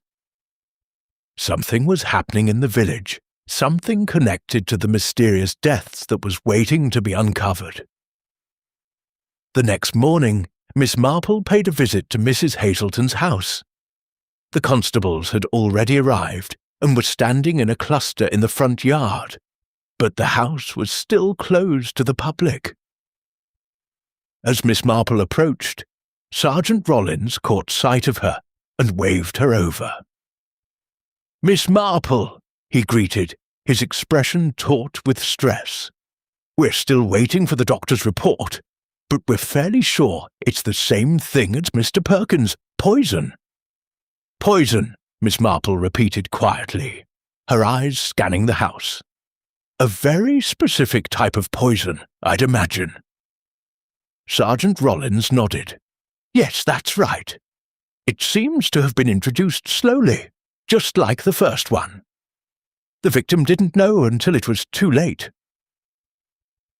Speaker 1: Something was happening in the village, something connected to the mysterious deaths that was waiting to be uncovered. The next morning, Miss Marple paid a visit to Mrs. Hazelton's house. The constables had already arrived and were standing in a cluster in the front yard, but the house was still closed to the public. As Miss Marple approached, Sergeant Rollins caught sight of her and waved her over. "Miss Marple," he greeted, his expression taut with stress. "We're still waiting for the doctor's report, but we're fairly sure it's the same thing as Mr. Perkins, poison." "Poison," Miss Marple repeated quietly, her eyes scanning the house. "A very specific type of poison, I'd imagine." Sergeant Rollins nodded. "Yes, that's right. It seems to have been introduced slowly, just like the first one. The victim didn't know until it was too late."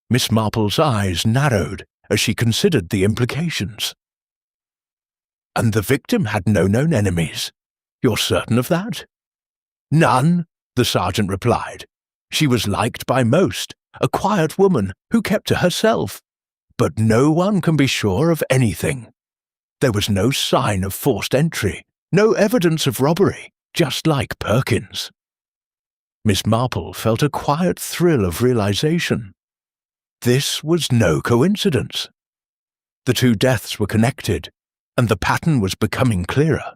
Speaker 1: Miss Marple's eyes narrowed as she considered the implications. "And the victim had no known enemies. You're certain of that?" "None," the sergeant replied. "She was liked by most, a quiet woman who kept to herself. But no one can be sure of anything. There was no sign of forced entry, no evidence of robbery, just like Perkins." Miss Marple felt a quiet thrill of realization. This was no coincidence. The two deaths were connected, and the pattern was becoming clearer.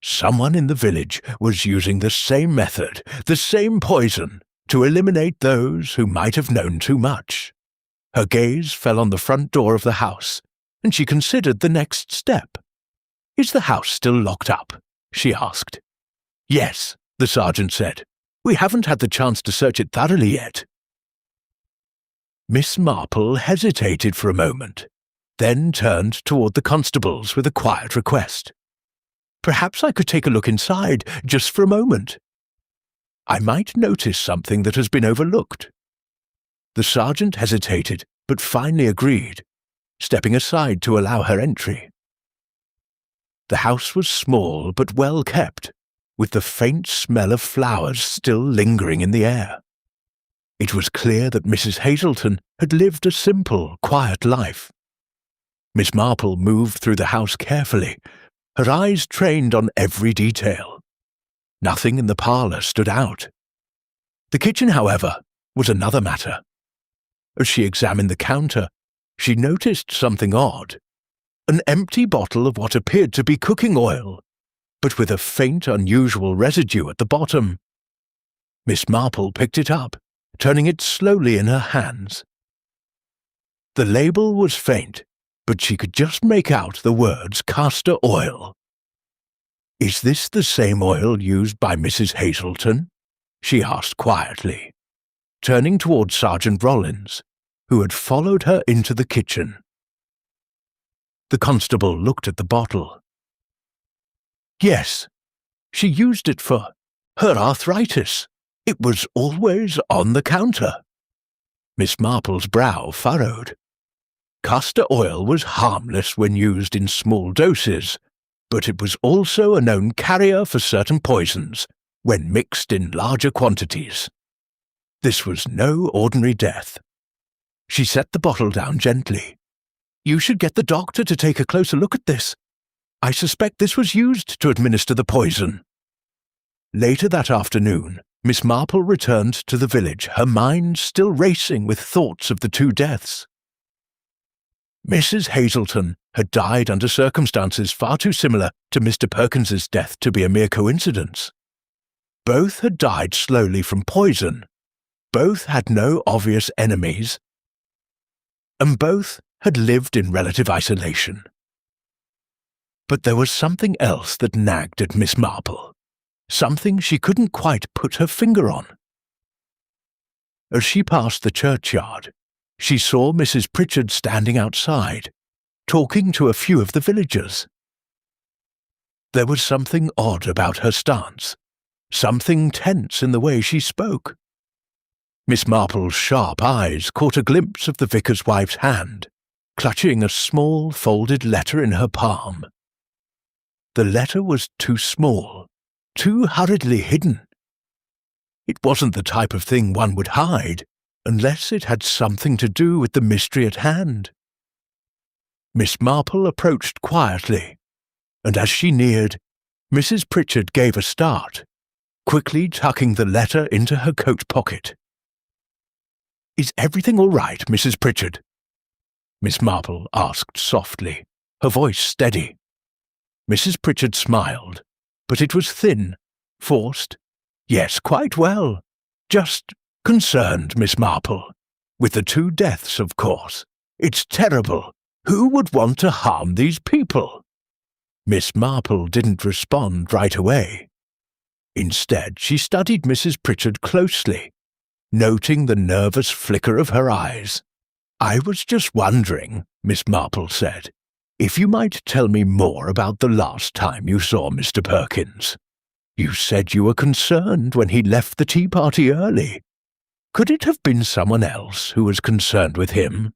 Speaker 1: Someone in the village was using the same method, the same poison, to eliminate those who might have known too much. Her gaze fell on the front door of the house, and she considered the next step. "Is the house still locked up?" she asked. "Yes," the sergeant said. "We haven't had the chance to search it thoroughly yet." Miss Marple hesitated for a moment, then turned toward the constables with a quiet request. "Perhaps I could take a look inside, just for a moment. I might notice something that has been overlooked." The sergeant hesitated, but finally agreed, stepping aside to allow her entry. The house was small but well kept, with the faint smell of flowers still lingering in the air. It was clear that Mrs. Hazelton had lived a simple, quiet life. Miss Marple moved through the house carefully, her eyes trained on every detail. Nothing in the parlour stood out. The kitchen, however, was another matter. As she examined the counter, she noticed something odd. An empty bottle of what appeared to be cooking oil, but with a faint, unusual residue at the bottom. Miss Marple picked it up, turning it slowly in her hands. The label was faint, but she could just make out the words castor oil. "Is this the same oil used by Mrs. Hazelton?" she asked quietly, turning towards Sergeant Rollins, who had followed her into the kitchen. The constable looked at the bottle. "Yes, she used it for her arthritis. It was always on the counter." Miss Marple's brow furrowed. Castor oil was harmless when used in small doses, but it was also a known carrier for certain poisons when mixed in larger quantities. This was no ordinary death. She set the bottle down gently. "You should get the doctor to take a closer look at this. I suspect this was used to administer the poison." Later that afternoon, Miss Marple returned to the village, her mind still racing with thoughts of the two deaths. Mrs. Hazelton had died under circumstances far too similar to Mr. Perkins's death to be a mere coincidence. Both had died slowly from poison, both had no obvious enemies, and both had lived in relative isolation. But there was something else that nagged at Miss Marple, something she couldn't quite put her finger on. As she passed the churchyard, she saw Mrs. Pritchard standing outside, talking to a few of the villagers. There was something odd about her stance, something tense in the way she spoke. Miss Marple's sharp eyes caught a glimpse of the vicar's wife's hand, clutching a small folded letter in her palm. The letter was too small, too hurriedly hidden. It wasn't the type of thing one would hide, unless it had something to do with the mystery at hand. Miss Marple approached quietly, and as she neared, Mrs. Pritchard gave a start, quickly tucking the letter into her coat pocket. "Is everything all right, Mrs. Pritchard?" Miss Marple asked softly, her voice steady. Mrs. Pritchard smiled, but it was thin, forced. "Yes, quite well. Just concerned, Miss Marple. With the two deaths, of course. It's terrible. Who would want to harm these people?" Miss Marple didn't respond right away. Instead, she studied Mrs. Pritchard closely, noting the nervous flicker of her eyes. "I was just wondering," Miss Marple said, "if you might tell me more about the last time you saw Mr. Perkins. You said you were concerned when he left the tea party early. Could it have been someone else who was concerned with him?"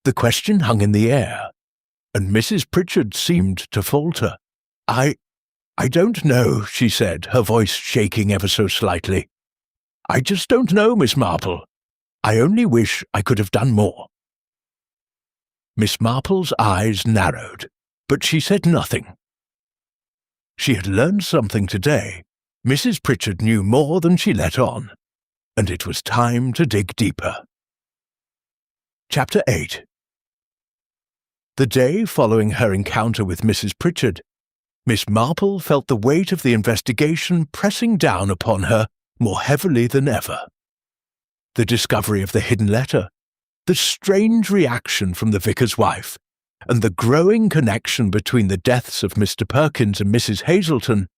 Speaker 1: The question hung in the air, and Mrs. Pritchard seemed to falter. I don't know," she said, her voice shaking ever so slightly. "I just don't know, Miss Marple. I only wish I could have done more." Miss Marple's eyes narrowed, but she said nothing. She had learned something today. Mrs. Pritchard knew more than she let on, and it was time to dig deeper. Chapter 8. The day following her encounter with Mrs. Pritchard, Miss Marple felt the weight of the investigation pressing down upon her more heavily than ever. The discovery of the hidden letter, the strange reaction from the vicar's wife, and the growing connection between the deaths of Mr. Perkins and Mrs. Hazelton,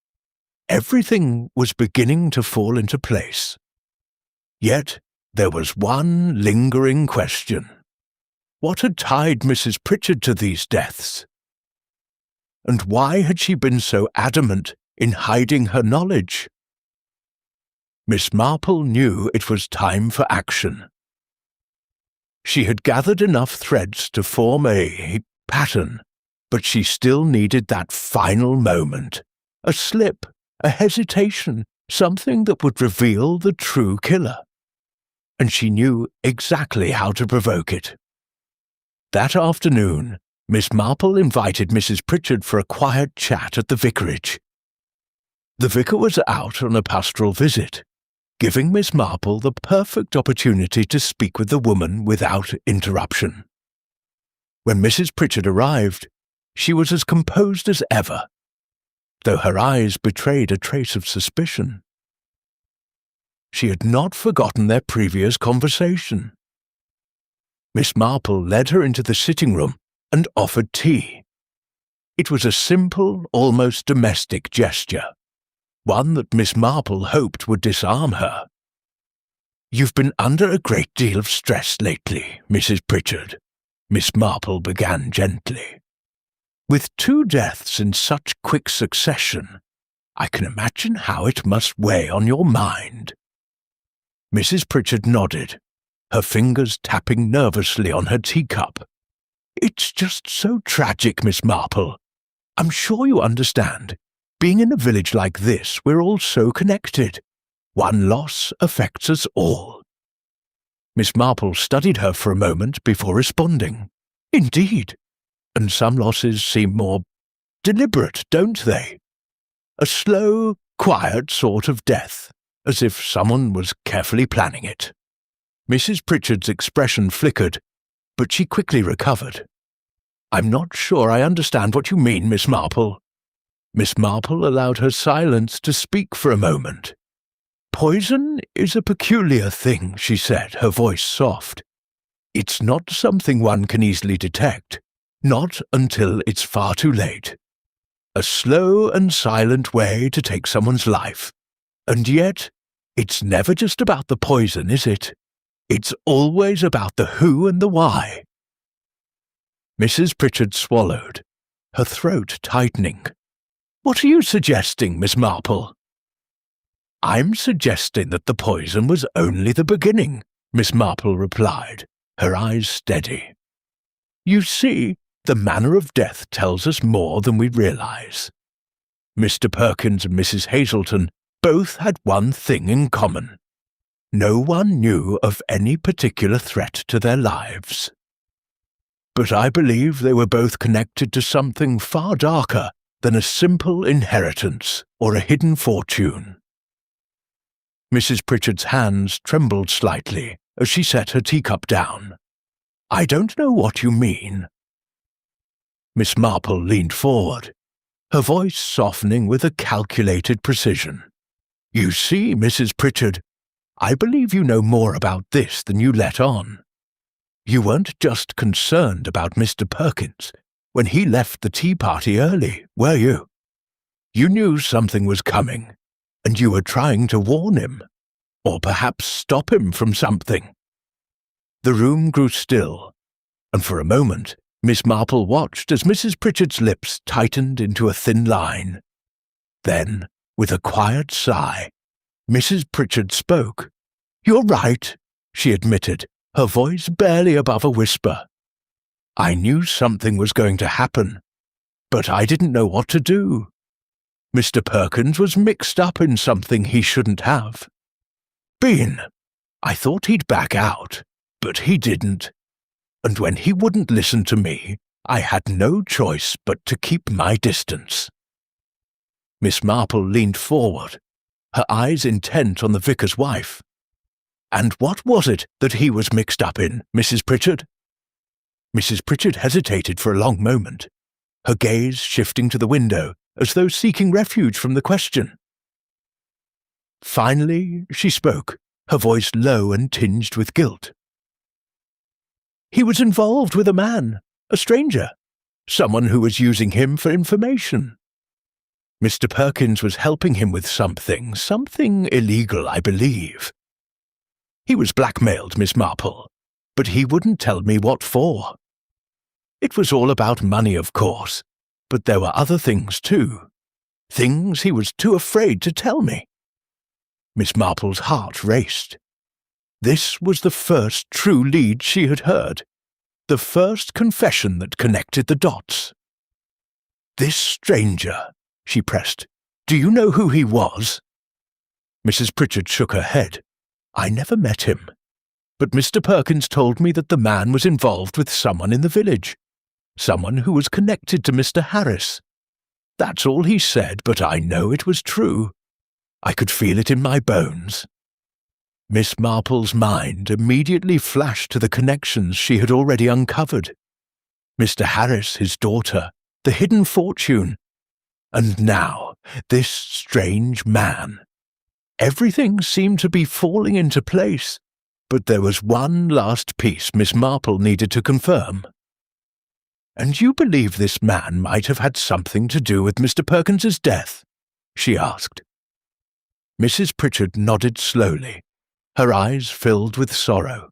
Speaker 1: everything was beginning to fall into place. Yet there was one lingering question. What had tied Mrs. Pritchard to these deaths? And why had she been so adamant in hiding her knowledge? Miss Marple knew it was time for action. She had gathered enough threads to form a pattern, but she still needed that final moment, a slip, a hesitation, something that would reveal the true killer. And she knew exactly how to provoke it. That afternoon, Miss Marple invited Mrs. Pritchard for a quiet chat at the vicarage. The vicar was out on a pastoral visit, giving Miss Marple the perfect opportunity to speak with the woman without interruption. When Mrs. Pritchard arrived, she was as composed as ever, though her eyes betrayed a trace of suspicion. She had not forgotten their previous conversation. Miss Marple led her into the sitting room and offered tea. It was a simple, almost domestic gesture, one that Miss Marple hoped would disarm her. "You've been under a great deal of stress lately, Mrs. Pritchard," Miss Marple began gently. "With 2 deaths in such quick succession, I can imagine how it must weigh on your mind." Mrs. Pritchard nodded, her fingers tapping nervously on her teacup. "It's just so tragic, Miss Marple. I'm sure you understand. Being in a village like this, we're all so connected. One loss affects us all." Miss Marple studied her for a moment before responding. "Indeed. And some losses seem more deliberate, don't they? A slow, quiet sort of death, as if someone was carefully planning it." Mrs. Pritchard's expression flickered, but she quickly recovered. "I'm not sure I understand what you mean, Miss Marple." Miss Marple allowed her silence to speak for a moment. "Poison is a peculiar thing," she said, her voice soft. "It's not something one can easily detect, not until it's far too late. A slow and silent way to take someone's life. And yet, it's never just about the poison, is it? It's always about the who and the why." Mrs. Pritchard swallowed, her throat tightening. "What are you suggesting, Miss Marple?" "I'm suggesting that the poison was only the beginning," Miss Marple replied, her eyes steady. "You see, the manner of death tells us more than we realize. Mr. Perkins and Mrs. Hazelton both had one thing in common. No one knew of any particular threat to their lives. But I believe they were both connected to something far darker than a simple inheritance or a hidden fortune." Mrs. Pritchard's hands trembled slightly as she set her teacup down. "I don't know what you mean." Miss Marple leaned forward, her voice softening with a calculated precision. "You see, Mrs. Pritchard, I believe you know more about this than you let on. You weren't just concerned about Mr. Perkins when he left the tea party early, were you? You knew something was coming, and you were trying to warn him, or perhaps stop him from something." The room grew still, and for a moment Miss Marple watched as Mrs. Pritchard's lips tightened into a thin line. Then, with a quiet sigh, Mrs. Pritchard spoke. "You're right," she admitted, her voice barely above a whisper. "I knew something was going to happen, but I didn't know what to do. Mr. Perkins was mixed up in something he shouldn't have. I thought he'd back out, but he didn't. And when he wouldn't listen to me, I had no choice but to keep my distance." Miss Marple leaned forward, her eyes intent on the vicar's wife. "And what was it that he was mixed up in, Mrs. Pritchard?" Mrs. Pritchard hesitated for a long moment, her gaze shifting to the window as though seeking refuge from the question. Finally, she spoke, her voice low and tinged with guilt. "He was involved with a man, a stranger, someone who was using him for information. Mr. Perkins was helping him with something illegal, I believe. He was blackmailed, Miss Marple, but he wouldn't tell me what for. It was all about money, of course, but there were other things too. Things he was too afraid to tell me." Miss Marple's heart raced. This was the first true lead she had heard, the first confession that connected the dots. "This stranger," she pressed, "do you know who he was?" Mrs. Pritchard shook her head. "I never met him, but Mr. Perkins told me that the man was involved with someone in the village, someone who was connected to Mr. Harris. That's all he said, but I know it was true. I could feel it in my bones." Miss Marple's mind immediately flashed to the connections she had already uncovered. Mr. Harris, his daughter, the hidden fortune, and now this strange man. Everything seemed to be falling into place, but there was one last piece Miss Marple needed to confirm. "And you believe this man might have had something to do with Mr. Perkins's death?" she asked. Mrs. Pritchard nodded slowly, her eyes filled with sorrow.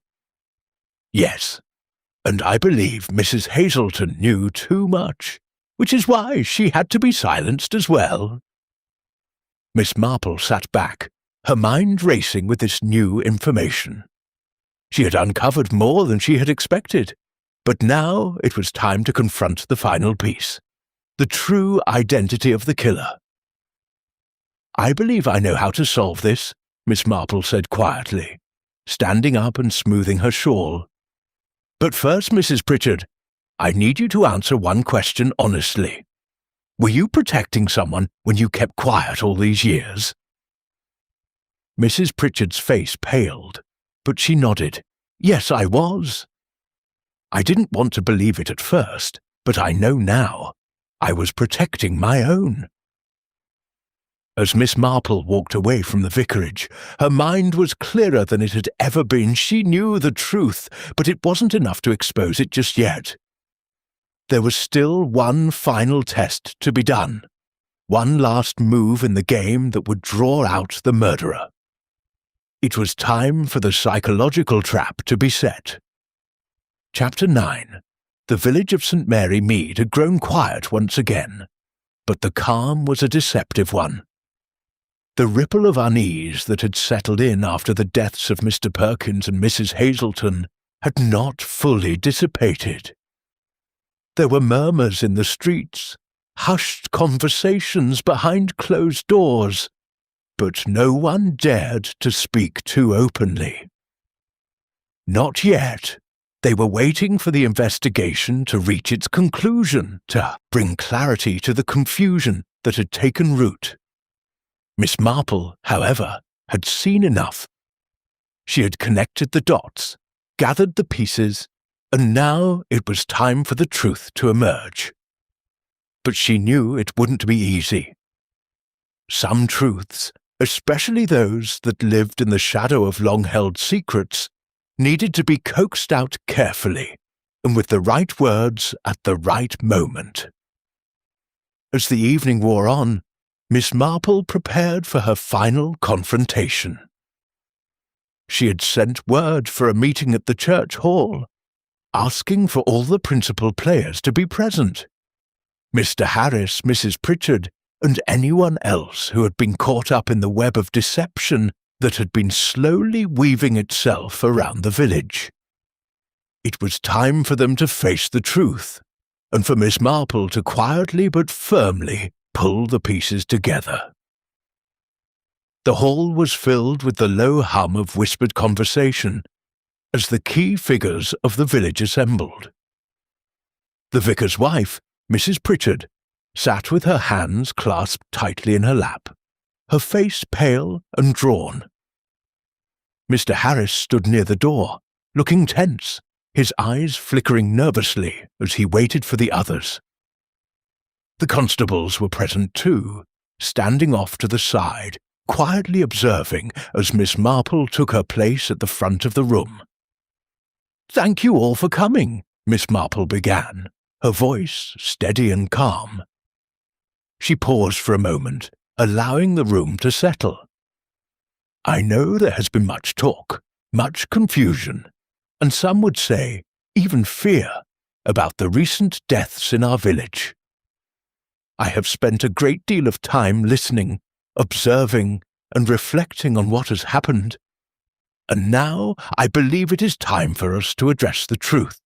Speaker 1: "Yes, and I believe Mrs. Hazelton knew too much, which is why she had to be silenced as well." Miss Marple sat back, her mind racing with this new information. She had uncovered more than she had expected, but now it was time to confront the final piece, the true identity of the killer. "I believe I know how to solve this," Miss Marple said quietly, standing up and smoothing her shawl. "But first, Mrs. Pritchard, I need you to answer one question honestly. Were you protecting someone when you kept quiet all these years?" Mrs. Pritchard's face paled, but she nodded. "Yes, I was. I didn't want to believe it at first, but I know now. I was protecting my own." As Miss Marple walked away from the vicarage, her mind was clearer than it had ever been. She knew the truth, but it wasn't enough to expose it just yet. There was still one final test to be done, one last move in the game that would draw out the murderer. It was time for the psychological trap to be set. Chapter 9. The village of St. Mary Meade had grown quiet once again, but the calm was a deceptive one. The ripple of unease that had settled in after the deaths of Mr. Perkins and Mrs. Hazelton had not fully dissipated. There were murmurs in the streets, hushed conversations behind closed doors, but no one dared to speak too openly. Not yet. They were waiting for the investigation to reach its conclusion, to bring clarity to the confusion that had taken root. Miss Marple, however, had seen enough. She had connected the dots, gathered the pieces, and now it was time for the truth to emerge. But she knew it wouldn't be easy. Some truths, especially those that lived in the shadow of long-held secrets, needed to be coaxed out carefully, and with the right words at the right moment. As the evening wore on, Miss Marple prepared for her final confrontation. She had sent word for a meeting at the church hall, asking for all the principal players to be present. Mr. Harris, Mrs. Pritchard, and anyone else who had been caught up in the web of deception that had been slowly weaving itself around the village. It was time for them to face the truth, and for Miss Marple to quietly but firmly pull the pieces together. The hall was filled with the low hum of whispered conversation as the key figures of the village assembled. The vicar's wife, Mrs. Pritchard, sat with her hands clasped tightly in her lap, her face pale and drawn. Mr. Harris stood near the door, looking tense, his eyes flickering nervously as he waited for the others. The constables were present too, standing off to the side, quietly observing as Miss Marple took her place at the front of the room. "Thank you all for coming," Miss Marple began, her voice steady and calm. She paused for a moment, allowing the room to settle. "I know there has been much talk, much confusion, and some would say even fear about the recent deaths in our village. I have spent a great deal of time listening, observing, and reflecting on what has happened, and now I believe it is time for us to address the truth."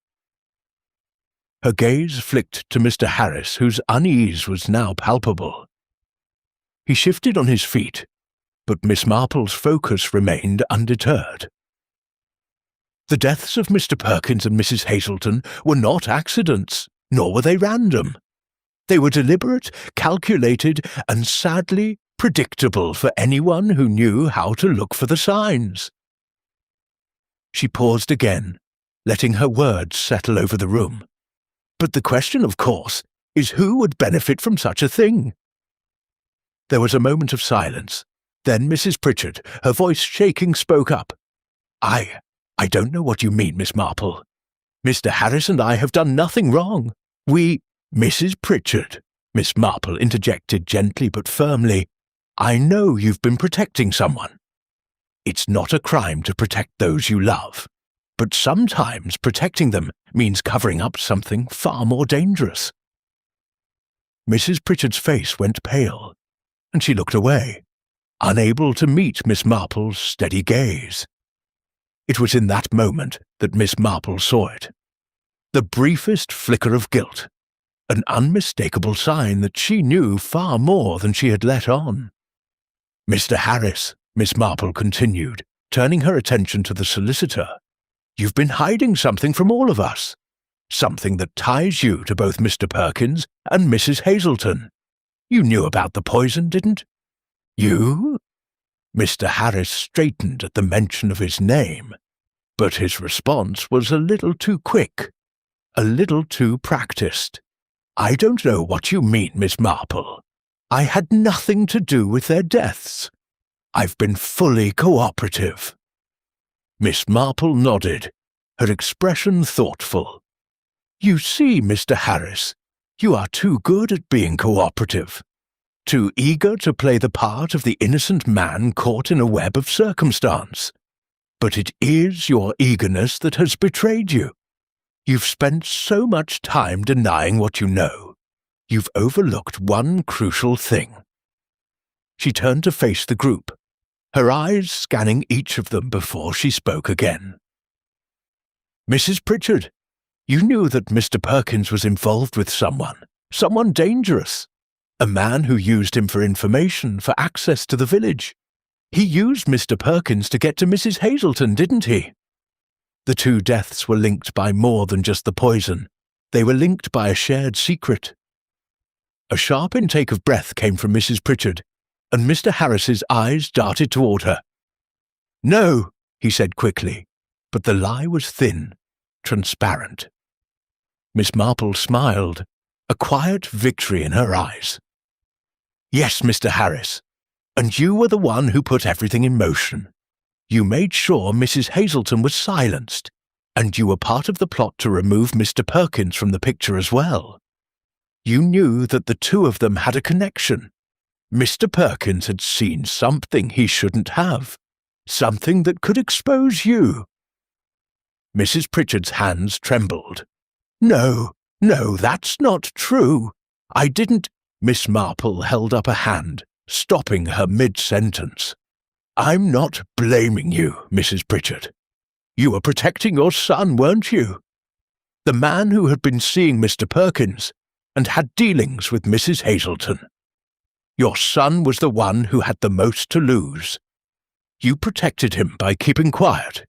Speaker 1: Her gaze flicked to Mr. Harris, whose unease was now palpable. He shifted on his feet, but Miss Marple's focus remained undeterred. The deaths of Mr. Perkins and Mrs. Hazelton were not accidents, nor were they random. They were deliberate, calculated, and sadly predictable for anyone who knew how to look for the signs. She paused again, letting her words settle over the room. But the question, of course, is who would benefit from such a thing? There was a moment of silence. Then Mrs. Pritchard, her voice shaking, spoke up. I don't know what you mean, Miss Marple. Mr. Harris and I have done nothing wrong. Mrs. Pritchard, Miss Marple interjected gently but firmly, I know you've been protecting someone. It's not a crime to protect those you love, but sometimes protecting them means covering up something far more dangerous. Mrs. Pritchard's face went pale, and she looked away, unable to meet Miss Marple's steady gaze. It was in that moment that Miss Marple saw it. The briefest flicker of guilt, an unmistakable sign that she knew far more than she had let on. Mr. Harris, Miss Marple continued, turning her attention to the solicitor, you've been hiding something from all of us. Something that ties you to both Mr. Perkins and Mrs. Hazelton. You knew about the poison, didn't you? Mr. Harris straightened at the mention of his name, but his response was a little too quick, a little too practiced. I don't know what you mean, Miss Marple. I had nothing to do with their deaths. I've been fully cooperative. Miss Marple nodded, her expression thoughtful. You see, Mr. Harris, you are too good at being cooperative, too eager to play the part of the innocent man caught in a web of circumstance. But it is your eagerness that has betrayed you. You've spent so much time denying what you know. You've overlooked one crucial thing. She turned to face the group, her eyes scanning each of them before she spoke again. Mrs. Pritchard, you knew that Mr. Perkins was involved with someone dangerous, a man who used him for information, for access to the village. He used Mr. Perkins to get to Mrs. Hazelton, didn't he? The two deaths were linked by more than just the poison. They were linked by a shared secret. A sharp intake of breath came from Mrs. Pritchard, and Mr. Harris's eyes darted toward her. No, he said quickly, but the lie was thin, transparent. Miss Marple smiled, a quiet victory in her eyes. Yes, Mr. Harris, and you were the one who put everything in motion. You made sure Mrs. Hazelton was silenced, and you were part of the plot to remove Mr. Perkins from the picture as well. You knew that the two of them had a connection. Mr. Perkins had seen something he shouldn't have, something that could expose you. Mrs. Pritchard's hands trembled. No, that's not true. I didn't. Miss Marple held up a hand, stopping her mid-sentence. I'm not blaming you, Mrs. Pritchard. You were protecting your son, weren't you? The man who had been seeing Mr. Perkins and had dealings with Mrs. Hazelton. Your son was the one who had the most to lose. You protected him by keeping quiet,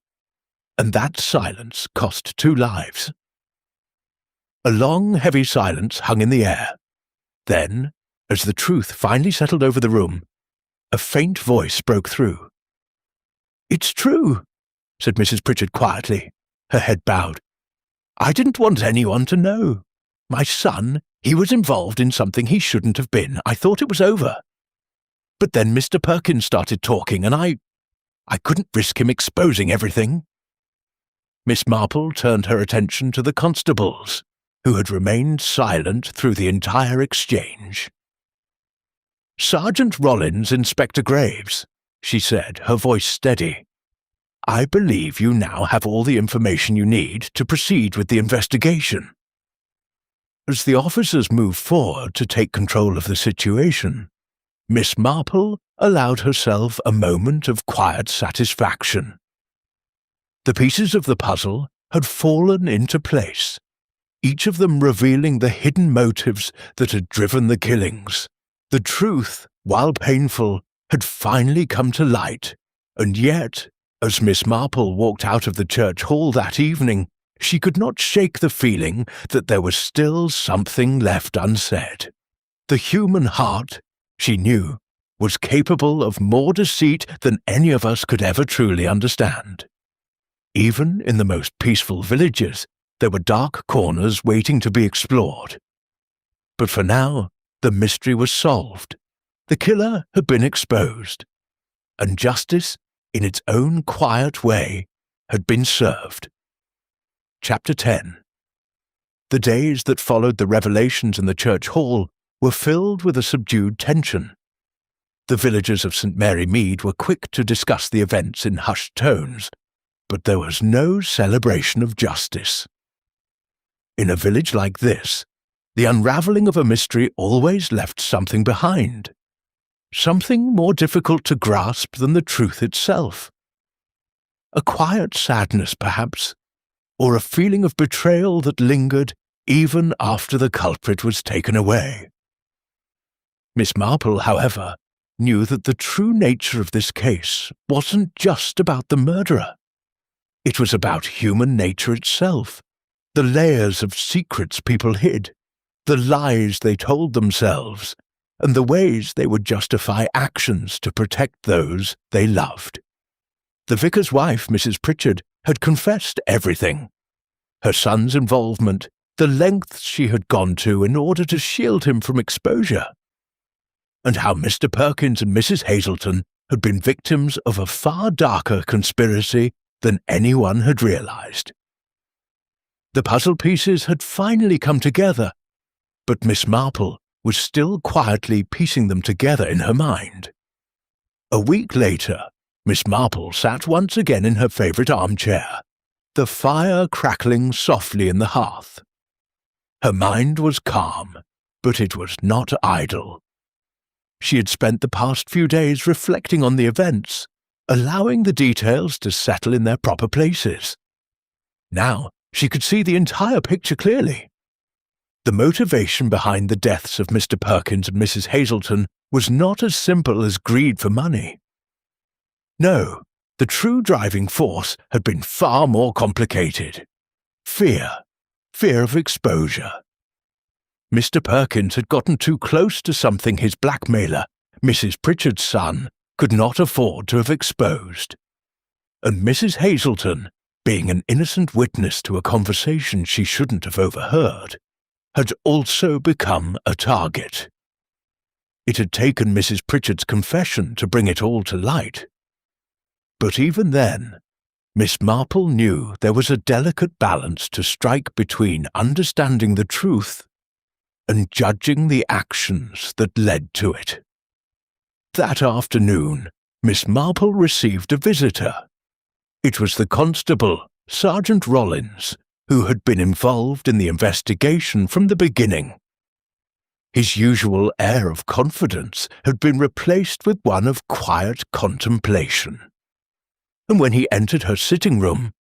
Speaker 1: and that silence cost 2 lives. A long, heavy silence hung in the air. Then, as the truth finally settled over the room, a faint voice broke through. It's true, said Mrs. Pritchard quietly, her head bowed. I didn't want anyone to know. My son, he was involved in something he shouldn't have been. I thought it was over. But then Mr. Perkins started talking, and I couldn't risk him exposing everything. Miss Marple turned her attention to the constables, who had remained silent through the entire exchange. Sergeant Rollins, Inspector Graves, she said, her voice steady. I believe you now have all the information you need to proceed with the investigation. As the officers moved forward to take control of the situation, Miss Marple allowed herself a moment of quiet satisfaction. The pieces of the puzzle had fallen into place, each of them revealing the hidden motives that had driven the killings. The truth, while painful, had finally come to light, and yet, as Miss Marple walked out of the church hall that evening, she could not shake the feeling that there was still something left unsaid. The human heart, she knew, was capable of more deceit than any of us could ever truly understand. Even in the most peaceful villages, there were dark corners waiting to be explored. But for now, the mystery was solved. The killer had been exposed, and justice, in its own quiet way, had been served. Chapter 10. The days that followed the revelations in the church hall were filled with a subdued tension. The villagers of St. Mary Meade were quick to discuss the events in hushed tones, but there was no celebration of justice. In a village like this, the unravelling of a mystery always left something behind, something more difficult to grasp than the truth itself. A quiet sadness, perhaps, or a feeling of betrayal that lingered even after the culprit was taken away. Miss Marple, however, knew that the true nature of this case wasn't just about the murderer. It was about human nature itself, the layers of secrets people hid, the lies they told themselves, and the ways they would justify actions to protect those they loved. The vicar's wife, Mrs. Pritchard, had confessed everything. Her son's involvement, the lengths she had gone to in order to shield him from exposure, and how Mr. Perkins and Mrs. Hazelton had been victims of a far darker conspiracy than anyone had realized. The puzzle pieces had finally come together, but Miss Marple was still quietly piecing them together in her mind. A week later, Miss Marple sat once again in her favourite armchair, the fire crackling softly in the hearth. Her mind was calm, but it was not idle. She had spent the past few days reflecting on the events, allowing the details to settle in their proper places. Now she could see the entire picture clearly. The motivation behind the deaths of Mr. Perkins and Mrs. Hazelton was not as simple as greed for money. No, the true driving force had been far more complicated. Fear of exposure. Mr. Perkins had gotten too close to something his blackmailer, Mrs. Pritchard's son, could not afford to have exposed. And Mrs. Hazelton, being an innocent witness to a conversation she shouldn't have overheard, had also become a target. It had taken Mrs. Pritchard's confession to bring it all to light. But even then, Miss Marple knew there was a delicate balance to strike between understanding the truth and judging the actions that led to it. That afternoon, Miss Marple received a visitor. It was the constable, Sergeant Rollins, who had been involved in the investigation from the beginning. His usual air of confidence had been replaced with one of quiet contemplation. And when he entered her sitting room,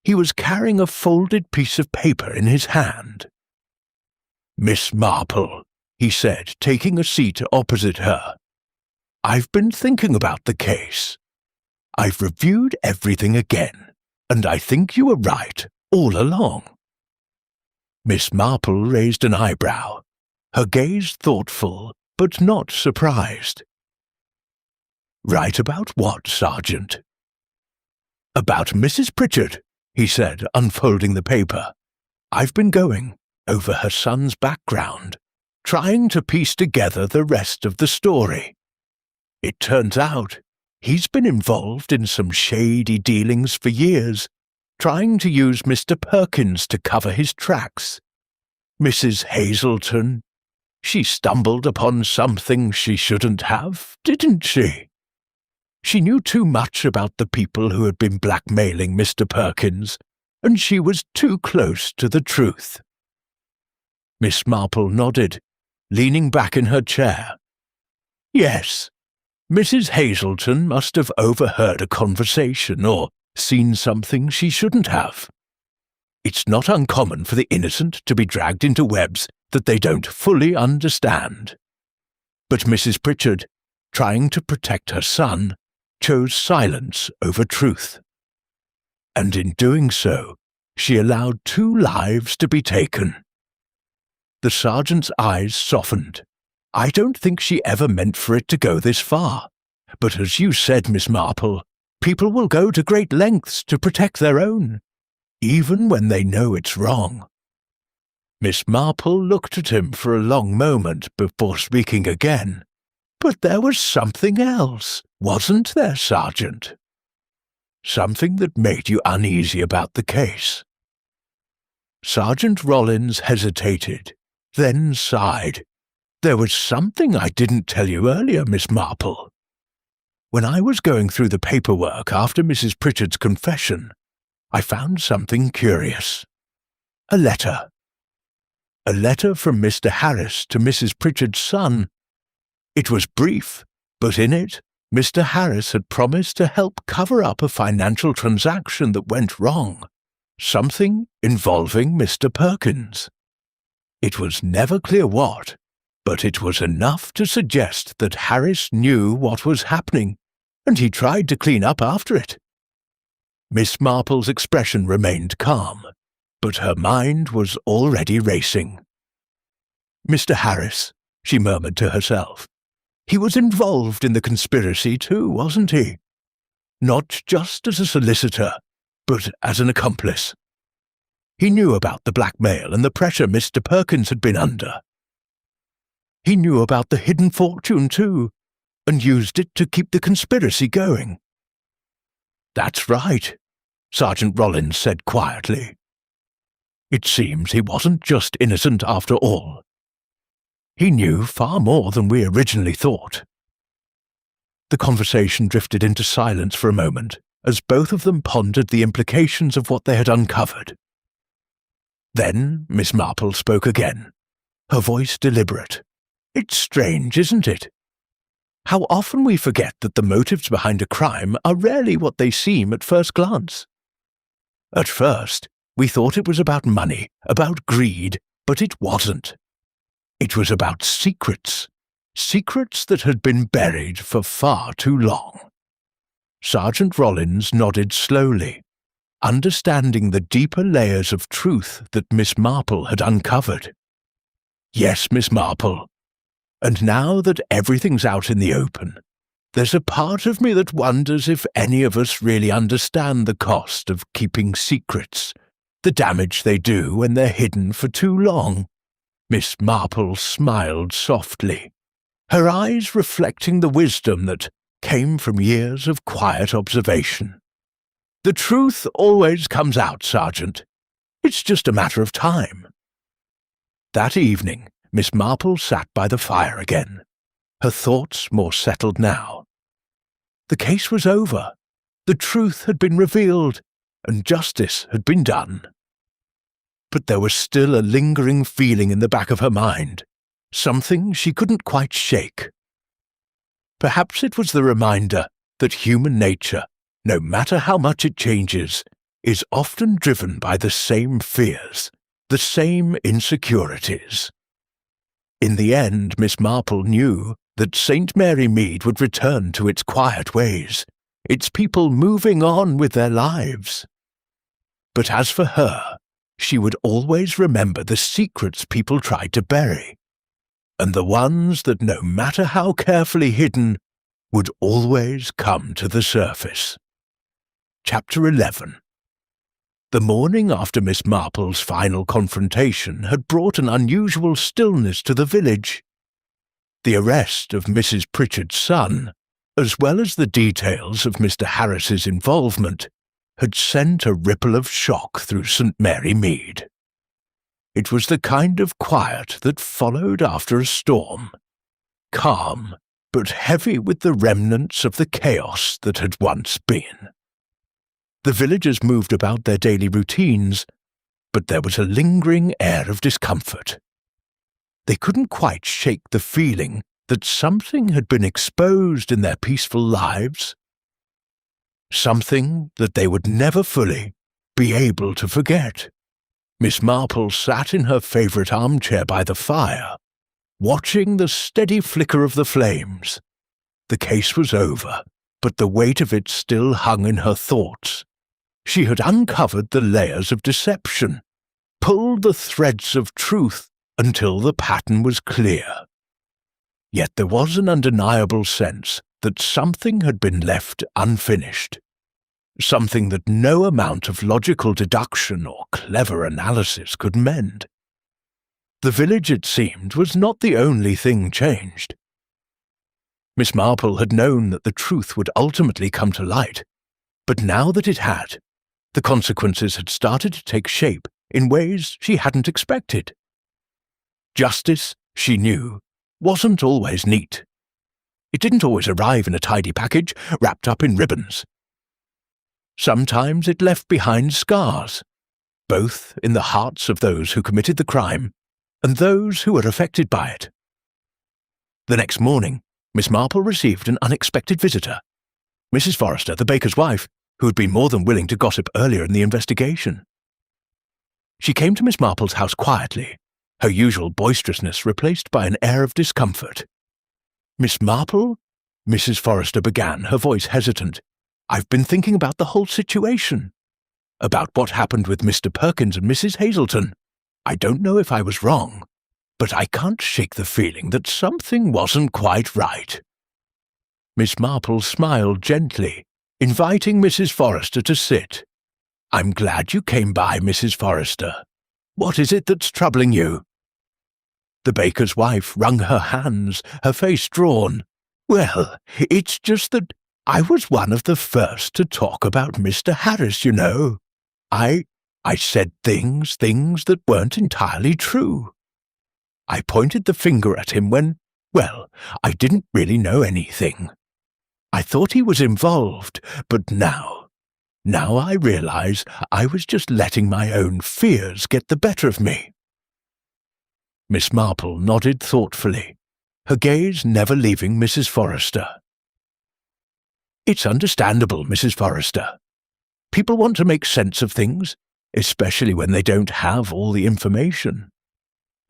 Speaker 1: he was carrying a folded piece of paper in his hand. "Miss Marple," he said, taking a seat opposite her, "I've been thinking about the case. I've reviewed everything again, and I think you were right all along." Miss Marple raised an eyebrow, her gaze thoughtful but not surprised. "Right about what, Sergeant?" "About Mrs. Pritchard," he said, unfolding the paper. "I've been going over her son's background, trying to piece together the rest of the story. It turns out he's been involved in some shady dealings for years, trying to use Mr. Perkins to cover his tracks. Mrs. Hazelton, she stumbled upon something she shouldn't have, didn't she? She knew too much about the people who had been blackmailing Mr. Perkins, and she was too close to the truth." Miss Marple nodded, leaning back in her chair. "Yes, Mrs. Hazelton must have overheard a conversation or seen something she shouldn't have. It's not uncommon for the innocent to be dragged into webs that they don't fully understand. But Mrs. Pritchard, trying to protect her son, chose silence over truth. And in doing so, she allowed 2 lives to be taken." The sergeant's eyes softened. "I don't think she ever meant for it to go this far. But as you said, Miss Marple, people will go to great lengths to protect their own, even when they know it's wrong." Miss Marple looked at him for a long moment before speaking again. "But there was something else, wasn't there, Sergeant? Something that made you uneasy about the case?" Sergeant Rollins hesitated, then sighed. "There was something I didn't tell you earlier, Miss Marple. When I was going through the paperwork after Mrs. Pritchard's confession, I found something curious. A letter. A letter from Mr. Harris to Mrs. Pritchard's son. It was brief, but in it, Mr. Harris had promised to help cover up a financial transaction that went wrong, something involving Mr. Perkins. It was never clear what, but it was enough to suggest that Harris knew what was happening, and he tried to clean up after it." Miss Marple's expression remained calm, but her mind was already racing. "Mr. Harris," she murmured to herself. "He was involved in the conspiracy too, wasn't he? Not just as a solicitor, but as an accomplice. He knew about the blackmail and the pressure Mr. Perkins had been under. He knew about the hidden fortune too, and used it to keep the conspiracy going." "That's right," Sergeant Rollins said quietly. "It seems he wasn't just innocent after all. He knew far more than we originally thought." The conversation drifted into silence for a moment, as both of them pondered the implications of what they had uncovered. Then Miss Marple spoke again, her voice deliberate. "It's strange, isn't it? How often we forget that the motives behind a crime are rarely what they seem at first glance. At first, we thought it was about money, about greed, but it wasn't. It was about secrets, secrets that had been buried for far too long." Sergeant Rollins nodded slowly, understanding the deeper layers of truth that Miss Marple had uncovered. "Yes, Miss Marple. And now that everything's out in the open, there's a part of me that wonders if any of us really understand the cost of keeping secrets, the damage they do when they're hidden for too long." Miss Marple smiled softly, her eyes reflecting the wisdom that came from years of quiet observation. "The truth always comes out, Sergeant. It's just a matter of time." That evening, Miss Marple sat by the fire again, her thoughts more settled now. The case was over, the truth had been revealed, and justice had been done. But there was still a lingering feeling in the back of her mind, something she couldn't quite shake. Perhaps it was the reminder that human nature, no matter how much it changes, is often driven by the same fears, the same insecurities. In the end, Miss Marple knew that St. Mary Meade would return to its quiet ways, its people moving on with their lives. But as for her, she would always remember the secrets people tried to bury, and the ones that, no matter how carefully hidden, would always come to the surface. Chapter 11. The morning after Miss Marple's final confrontation had brought an unusual stillness to the village. The arrest of Mrs. Pritchard's son, as well as the details of Mr. Harris's involvement, had sent a ripple of shock through St. Mary Meade. It was the kind of quiet that followed after a storm, calm, but heavy with the remnants of the chaos that had once been. The villagers moved about their daily routines, but there was a lingering air of discomfort. They couldn't quite shake the feeling that something had been exposed in their peaceful lives, something that they would never fully be able to forget. Miss Marple sat in her favourite armchair by the fire, watching the steady flicker of the flames. The case was over, but the weight of it still hung in her thoughts. She had uncovered the layers of deception, pulled the threads of truth until the pattern was clear. Yet there was an undeniable sense that something had been left unfinished, something that no amount of logical deduction or clever analysis could mend. The village, it seemed, was not the only thing changed. Miss Marple had known that the truth would ultimately come to light, but now that it had, the consequences had started to take shape in ways she hadn't expected. Justice, she knew, wasn't always neat. It didn't always arrive in a tidy package wrapped up in ribbons. Sometimes it left behind scars, both in the hearts of those who committed the crime and those who were affected by it. The next morning, Miss Marple received an unexpected visitor, Mrs. Forrester, the baker's wife, who had been more than willing to gossip earlier in the investigation. She came to Miss Marple's house quietly, her usual boisterousness replaced by an air of discomfort. "Miss Marple?" Mrs. Forrester began, her voice hesitant. "I've been thinking about the whole situation. About what happened with Mr. Perkins and Mrs. Hazelton. I don't know if I was wrong, but I can't shake the feeling that something wasn't quite right." Miss Marple smiled gently, inviting Mrs. Forrester to sit. "I'm glad you came by, Mrs. Forrester. What is it that's troubling you?" The baker's wife wrung her hands, her face drawn. "Well, it's just that I was one of the first to talk about Mr. Harris, you know. I said things that weren't entirely true. I pointed the finger at him when, well, I didn't really know anything. I thought he was involved, but now I realize I was just letting my own fears get the better of me." Miss Marple nodded thoughtfully, her gaze never leaving Mrs. Forrester. "It's understandable, Mrs. Forrester. People want to make sense of things, especially when they don't have all the information.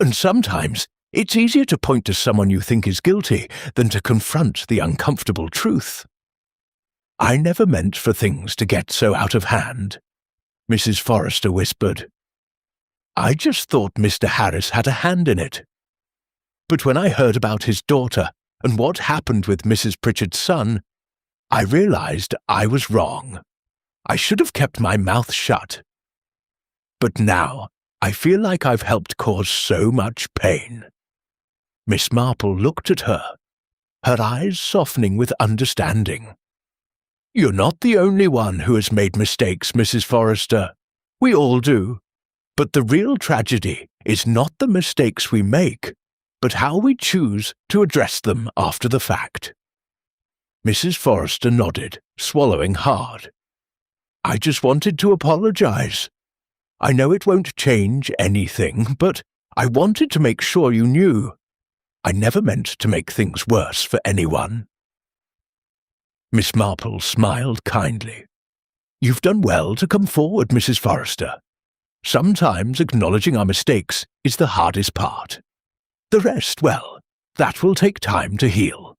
Speaker 1: And sometimes it's easier to point to someone you think is guilty than to confront the uncomfortable truth. I never meant for things to get so out of hand," Mrs. Forrester whispered. "I just thought Mr. Harris had a hand in it. But when I heard about his daughter and what happened with Mrs. Pritchard's son, I realized I was wrong. I should have kept my mouth shut. But now I feel like I've helped cause so much pain." Miss Marple looked at her, her eyes softening with understanding. "You're not the only one who has made mistakes, Mrs. Forrester. We all do. But the real tragedy is not the mistakes we make, but how we choose to address them after the fact." Mrs. Forrester nodded, swallowing hard. "I just wanted to apologize. I know it won't change anything, but I wanted to make sure you knew. I never meant to make things worse for anyone." Miss Marple smiled kindly. "You've done well to come forward, Mrs. Forrester. Sometimes acknowledging our mistakes is the hardest part. The rest, well, that will take time to heal."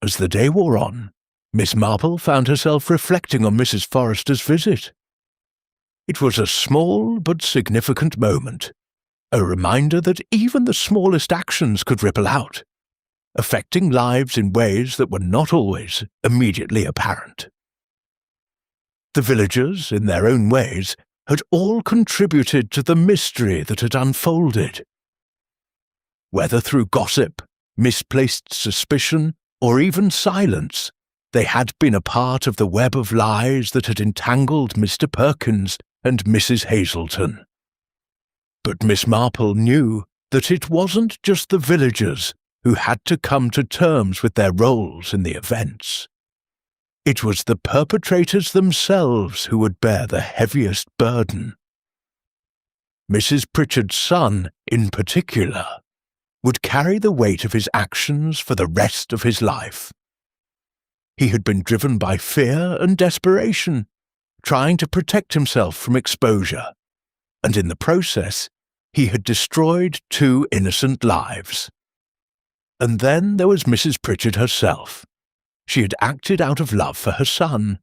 Speaker 1: As the day wore on, Miss Marple found herself reflecting on Mrs. Forrester's visit. It was a small but significant moment, a reminder that even the smallest actions could ripple out, affecting lives in ways that were not always immediately apparent. The villagers, in their own ways, had all contributed to the mystery that had unfolded. Whether through gossip, misplaced suspicion, or even silence, they had been a part of the web of lies that had entangled Mr. Perkins and Mrs. Hazelton. But Miss Marple knew that it wasn't just the villagers who had to come to terms with their roles in the events. It was the perpetrators themselves who would bear the heaviest burden. Mrs. Pritchard's son, in particular, would carry the weight of his actions for the rest of his life. He had been driven by fear and desperation, trying to protect himself from exposure, and in the process, he had destroyed 2 innocent lives. And then there was Mrs. Pritchard herself. She had acted out of love for her son,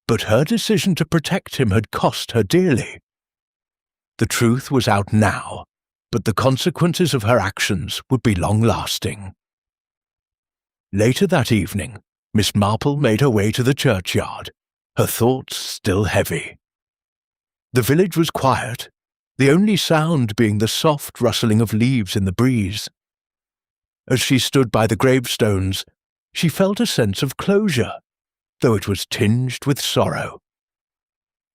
Speaker 1: but her decision to protect him had cost her dearly. The truth was out now, but the consequences of her actions would be long-lasting. Later that evening, Miss Marple made her way to the churchyard, her thoughts still heavy. The village was quiet, the only sound being the soft rustling of leaves in the breeze. As she stood by the gravestones, she felt a sense of closure, though it was tinged with sorrow.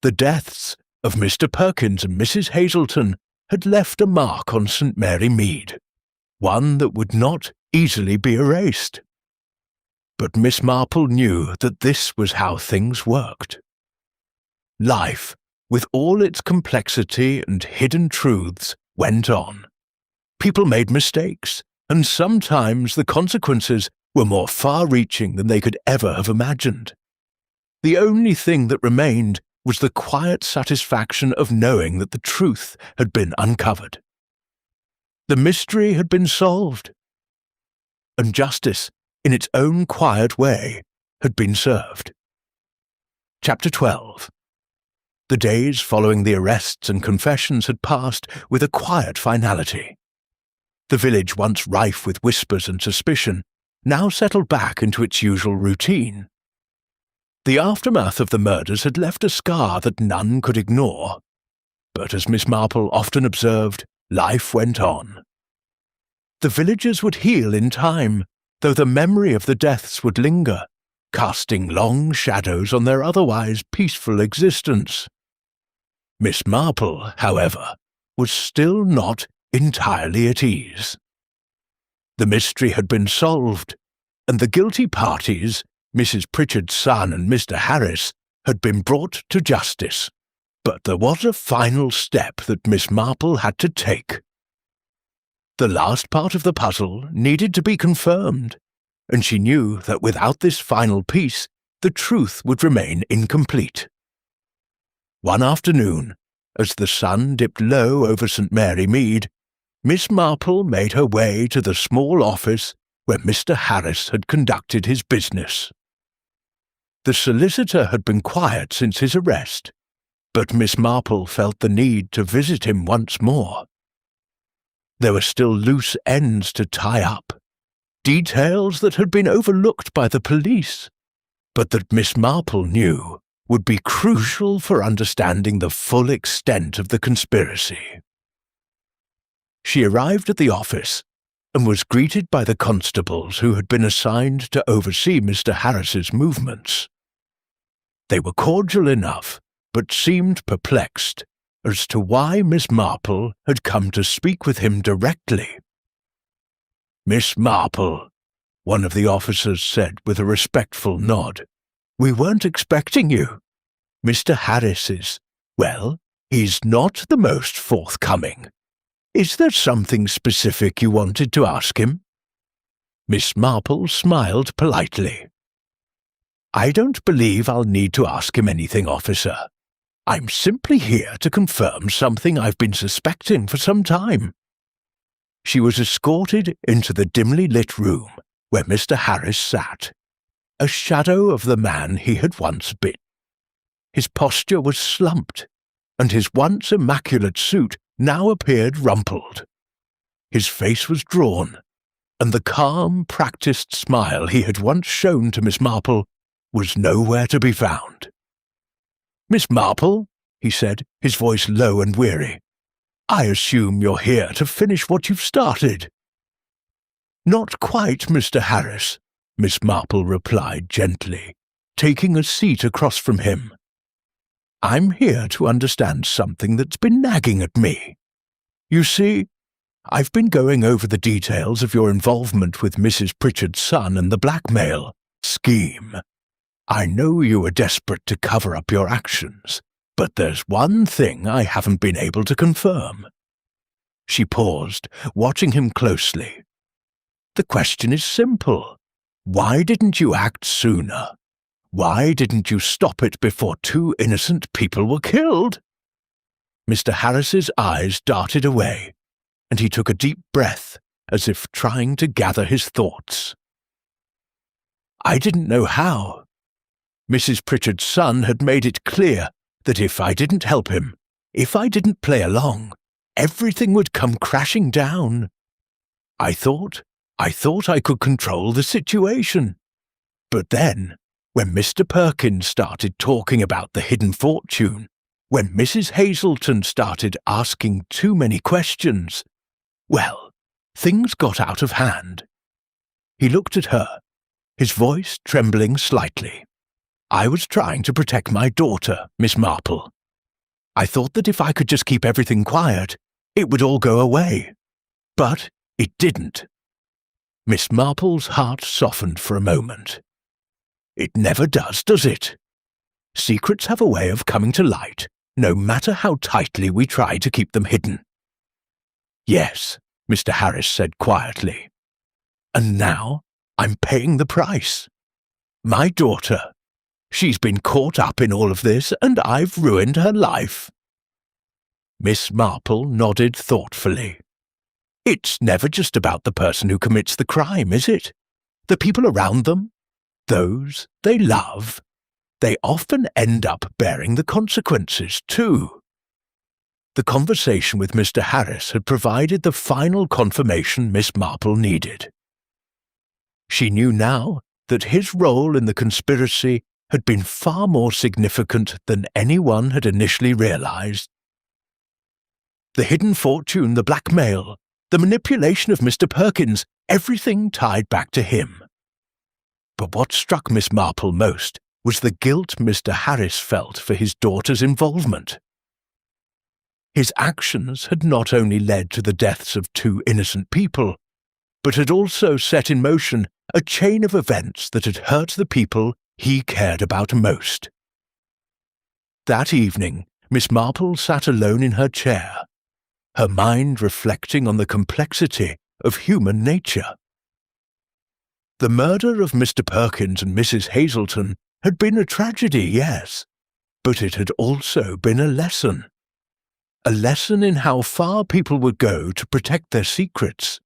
Speaker 1: The deaths, of Mr. Perkins and Mrs. Hazelton had left a mark on St. Mary Meade, one that would not easily be erased. But Miss Marple knew that this was how things worked. Life, with all its complexity and hidden truths, went on. People made mistakes, and sometimes the consequences were more far-reaching than they could ever have imagined. The only thing that remained was the quiet satisfaction of knowing that the truth had been uncovered. The mystery had been solved, and justice, in its own quiet way, had been served. Chapter 12. The days following the arrests and confessions had passed with a quiet finality. The village, once rife with whispers and suspicion, now settled back into its usual routine. The aftermath of the murders had left a scar that none could ignore, but as Miss Marple often observed, life went on. The villagers would heal in time, though the memory of the deaths would linger, casting long shadows on their otherwise peaceful existence. Miss Marple, however, was still not entirely at ease. The mystery had been solved, and the guilty parties, Mrs. Pritchard's son and Mr. Harris, had been brought to justice. But there was a final step that Miss Marple had to take. The last part of the puzzle needed to be confirmed, and she knew that without this final piece, the truth would remain incomplete. One afternoon, as the sun dipped low over St. Mary Meade, Miss Marple made her way to the small office where Mr. Harris had conducted his business. The solicitor had been quiet since his arrest, but Miss Marple felt the need to visit him once more. There were still loose ends to tie up, details that had been overlooked by the police, but that Miss Marple knew would be crucial for understanding the full extent of the conspiracy. She arrived at the office and was greeted by the constables who had been assigned to oversee Mr. Harris's movements. They were cordial enough, but seemed perplexed as to why Miss Marple had come to speak with him directly. "Miss Marple," one of the officers said with a respectful nod, "we weren't expecting you. Mr. Harris is, well, he's not the most forthcoming. Is there something specific you wanted to ask him?" Miss Marple smiled politely. "I don't believe I'll need to ask him anything, officer. I'm simply here to confirm something I've been suspecting for some time." She was escorted into the dimly lit room where Mr. Harris sat, a shadow of the man he had once been. His posture was slumped, and his once immaculate suit now appeared rumpled. His face was drawn, and the calm, practiced smile he had once shown to Miss Marple was nowhere to be found. "Miss Marple," he said, his voice low and weary, "I assume you're here to finish what you've started." "Not quite, Mr. Harris," Miss Marple replied gently, taking a seat across from him. "I'm here to understand something that's been nagging at me. You see, I've been going over the details of your involvement with Mrs. Pritchard's son and the blackmail scheme. I know you were desperate to cover up your actions, but there's one thing I haven't been able to confirm." She paused, watching him closely. "The question is simple. Why didn't you act sooner? Why didn't you stop it before 2 innocent people were killed?" Mr. Harris's eyes darted away, and he took a deep breath as if trying to gather his thoughts. "I didn't know how. Mrs. Pritchard's son had made it clear that if I didn't help him, if I didn't play along, everything would come crashing down. I thought I could control the situation. But then, when Mr. Perkins started talking about the hidden fortune, when Mrs. Hazelton started asking too many questions, well, things got out of hand." He looked at her, his voice trembling slightly. "I was trying to protect my daughter, Miss Marple. I thought that if I could just keep everything quiet, it would all go away. But it didn't. Miss Marple's heart softened for a moment. It never does it? Secrets have a way of coming to light, no matter how tightly we try to keep them hidden. Yes, Mr. Harris said quietly. And now I'm paying the price. My daughter. She's been caught up in all of this, and I've ruined her life. Miss Marple nodded thoughtfully. It's never just about the person who commits the crime, is it? The people around them, those they love, they often end up bearing the consequences too. The conversation with Mr. Harris had provided the final confirmation Miss Marple needed. She knew now that his role in the conspiracy had been far more significant than anyone had initially realized. The hidden fortune, the blackmail, the manipulation of Mr. Perkins, everything tied back to him. But what struck Miss Marple most was the guilt Mr. Harris felt for his daughter's involvement. His actions had not only led to the deaths of two innocent people, but had also set in motion a chain of events that had hurt the people he cared about most. That evening, Miss Marple sat alone in her chair, her mind reflecting on the complexity of human nature. The murder of Mr. Perkins and Mrs. Hazelton had been a tragedy, yes, but it had also been a lesson in how far people would go to protect their secrets,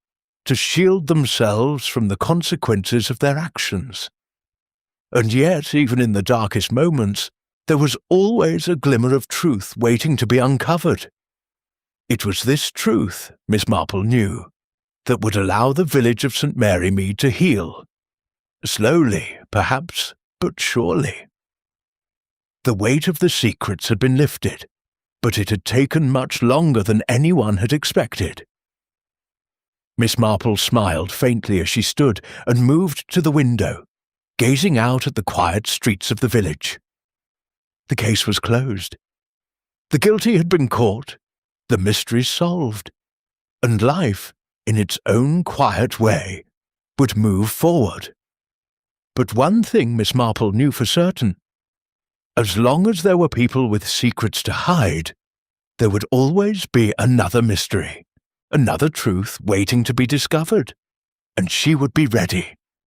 Speaker 1: to shield themselves from the consequences of their actions. And yet, even in the darkest moments, there was always a glimmer of truth waiting to be uncovered. It was this truth, Miss Marple knew, that would allow the village of St. Mary Meade to heal. Slowly, perhaps, but surely. The weight of the secrets had been lifted, but it had taken much longer than anyone had expected. Miss Marple smiled faintly as she stood and moved to the window, gazing out at the quiet streets of the village. The case was closed. The guilty had been caught, the mystery solved, and life, in its own quiet way, would move forward. But one thing Miss Marple knew for certain. As long as there were people with secrets to hide, there would always be another mystery, another truth waiting to be discovered, and she would be ready.